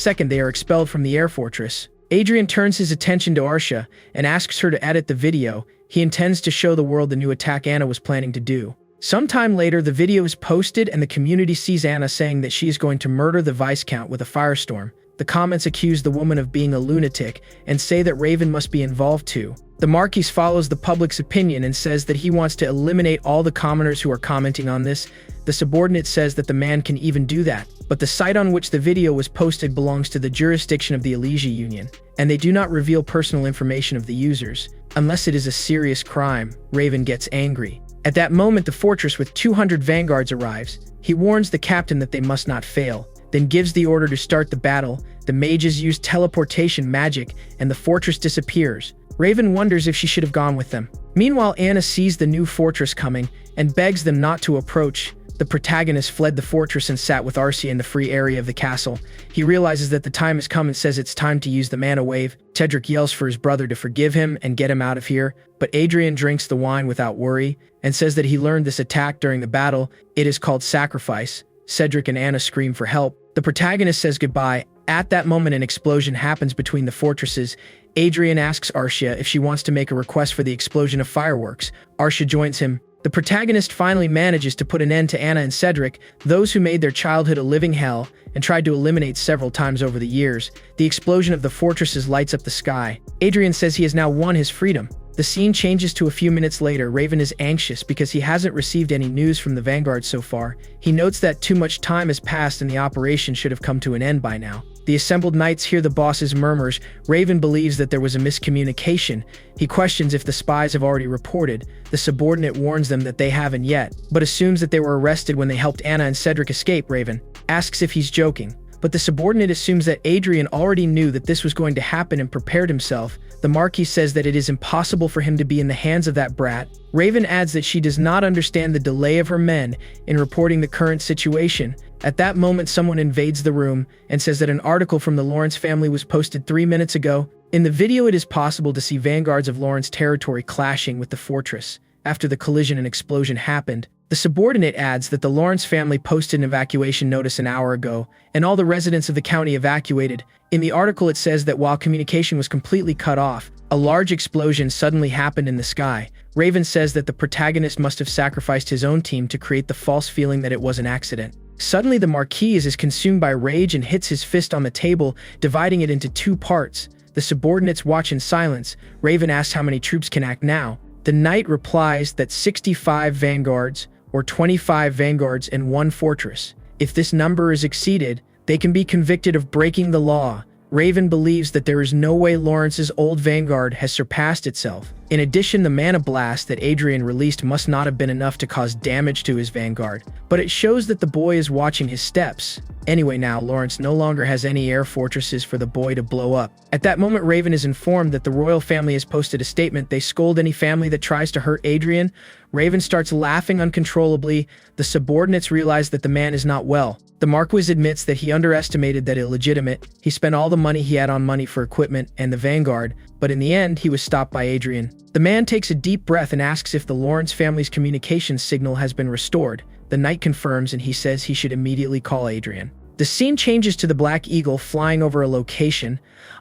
second they are expelled from the air fortress. Adrian turns his attention to Arsha and asks her to edit the video. He intends to show the world the new attack Anna was planning to do. Sometime later, the video is posted and the community sees Anna saying that she is going to murder the Viscount with a firestorm. The comments accuse the woman of being a lunatic and say that Raven must be involved too. The Marquis follows the public's opinion and says that he wants to eliminate all the commoners who are commenting on this. The subordinate says that the man can even do that, but the site on which the video was posted belongs to the jurisdiction of the Elysia Union, and they do not reveal personal information of the users. Unless it is a serious crime, Raven gets angry. At that moment, the fortress with 200 vanguards arrives. He warns the captain that they must not fail, then gives the order to start the battle. The mages use teleportation magic, and the fortress disappears. Raven wonders if she should have gone with them. Meanwhile, Anna sees the new fortress coming and begs them not to approach. The protagonist fled the fortress and sat with Arcia in the free area of the castle. He realizes that the time has come and says it's time to use the mana wave. Cedric yells for his brother to forgive him and get him out of here, but Adrian drinks the wine without worry and says that he learned this attack during the battle. It is called sacrifice. Cedric and Anna scream for help. The protagonist says goodbye. At that moment, an explosion happens between the fortresses. Adrian asks Arcia if she wants to make a request for the explosion of fireworks. Arcia joins him. The protagonist finally manages to put an end to Anna and Cedric, those who made their childhood a living hell and tried to eliminate several times over the years. The explosion of the fortresses lights up the sky. Adrian says he has now won his freedom. The scene changes to a few minutes later. Raven is anxious because he hasn't received any news from the Vanguard so far. He notes that too much time has passed and the operation should have come to an end by now. The assembled knights hear the boss's murmurs. Raven believes that there was a miscommunication. He questions if the spies have already reported. The subordinate warns them that they haven't yet, but assumes that they were arrested when they helped Anna and Cedric escape. Raven asks if he's joking, but the subordinate assumes that Adrian already knew that this was going to happen and prepared himself. The Marquis says that it is impossible for him to be in the hands of that brat. Raven adds that she does not understand the delay of her men in reporting the current situation. At that moment, someone invades the room and says that an article from the Lawrence family was posted 3 minutes ago. In the video, it is possible to see vanguards of Lawrence territory clashing with the fortress. After the collision, an explosion happened. The subordinate adds that the Lawrence family posted an evacuation notice an hour ago, and all the residents of the county evacuated. In the article, it says that while communication was completely cut off, a large explosion suddenly happened in the sky. Raven says that the protagonist must have sacrificed his own team to create the false feeling that it was an accident. Suddenly, the Marquis is consumed by rage and hits his fist on the table, dividing it into 2 parts. The subordinates watch in silence. Raven asks how many troops can act now. The knight replies that 65 vanguards, or 25 vanguards in 1 fortress. If this number is exceeded, they can be convicted of breaking the law. Raven believes that there is no way Lawrence's old vanguard has surpassed itself. In addition, the mana blast that Adrian released must not have been enough to cause damage to his vanguard, but it shows that the boy is watching his steps. Anyway, now Lawrence no longer has any air fortresses for the boy to blow up. At that moment, Raven is informed that the royal family has posted a statement. They scold any family that tries to hurt Adrian. Raven starts laughing uncontrollably. The subordinates realize that the man is not well. The Marquis admits that he underestimated that illegitimate. He spent all the money he had on money for equipment and the Vanguard, but in the end, he was stopped by Adrian. The man takes a deep breath and asks if the Lawrence family's communications signal has been restored. The knight confirms and he says he should immediately call Adrian. The scene changes to the Black Eagle flying over a location.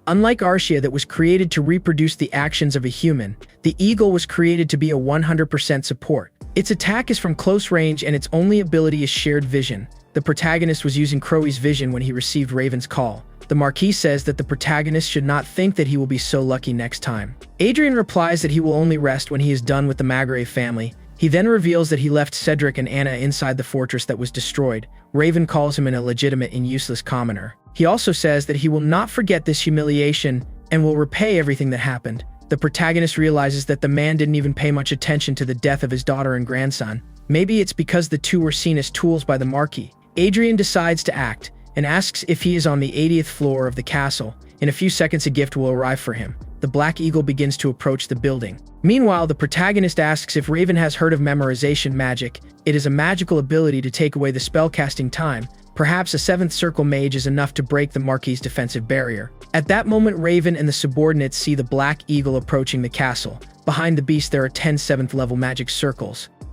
Unlike Arcia that was created to reproduce the actions of a human, the Eagle was created to be a 100% support. Its attack is from close range and its only ability is shared vision. The protagonist was using Crowley's vision when he received Raven's call. The Marquis says that the protagonist should not think that he will be so lucky next time. Adrian replies that he will only rest when he is done with the Magrave family. He then reveals that he left Cedric and Anna inside the fortress that was destroyed. Raven calls him an illegitimate and useless commoner. He also says that he will not forget this humiliation and will repay everything that happened. The protagonist realizes that the man didn't even pay much attention to the death of his daughter and grandson. Maybe it's because the two were seen as tools by the Marquis. Adrian decides to act and asks if he is on the 80th floor of the castle. In a few seconds, a gift will arrive for him. The Black Eagle begins to approach the building. Meanwhile, the protagonist asks if Raven has heard of memorization magic. It is a magical ability to take away the spellcasting time. Perhaps a 7th circle mage is enough to break the Marquis' defensive barrier. At that moment, Raven and the subordinates see the Black Eagle approaching the castle. Behind the beast, there are 10 7th level magic circles.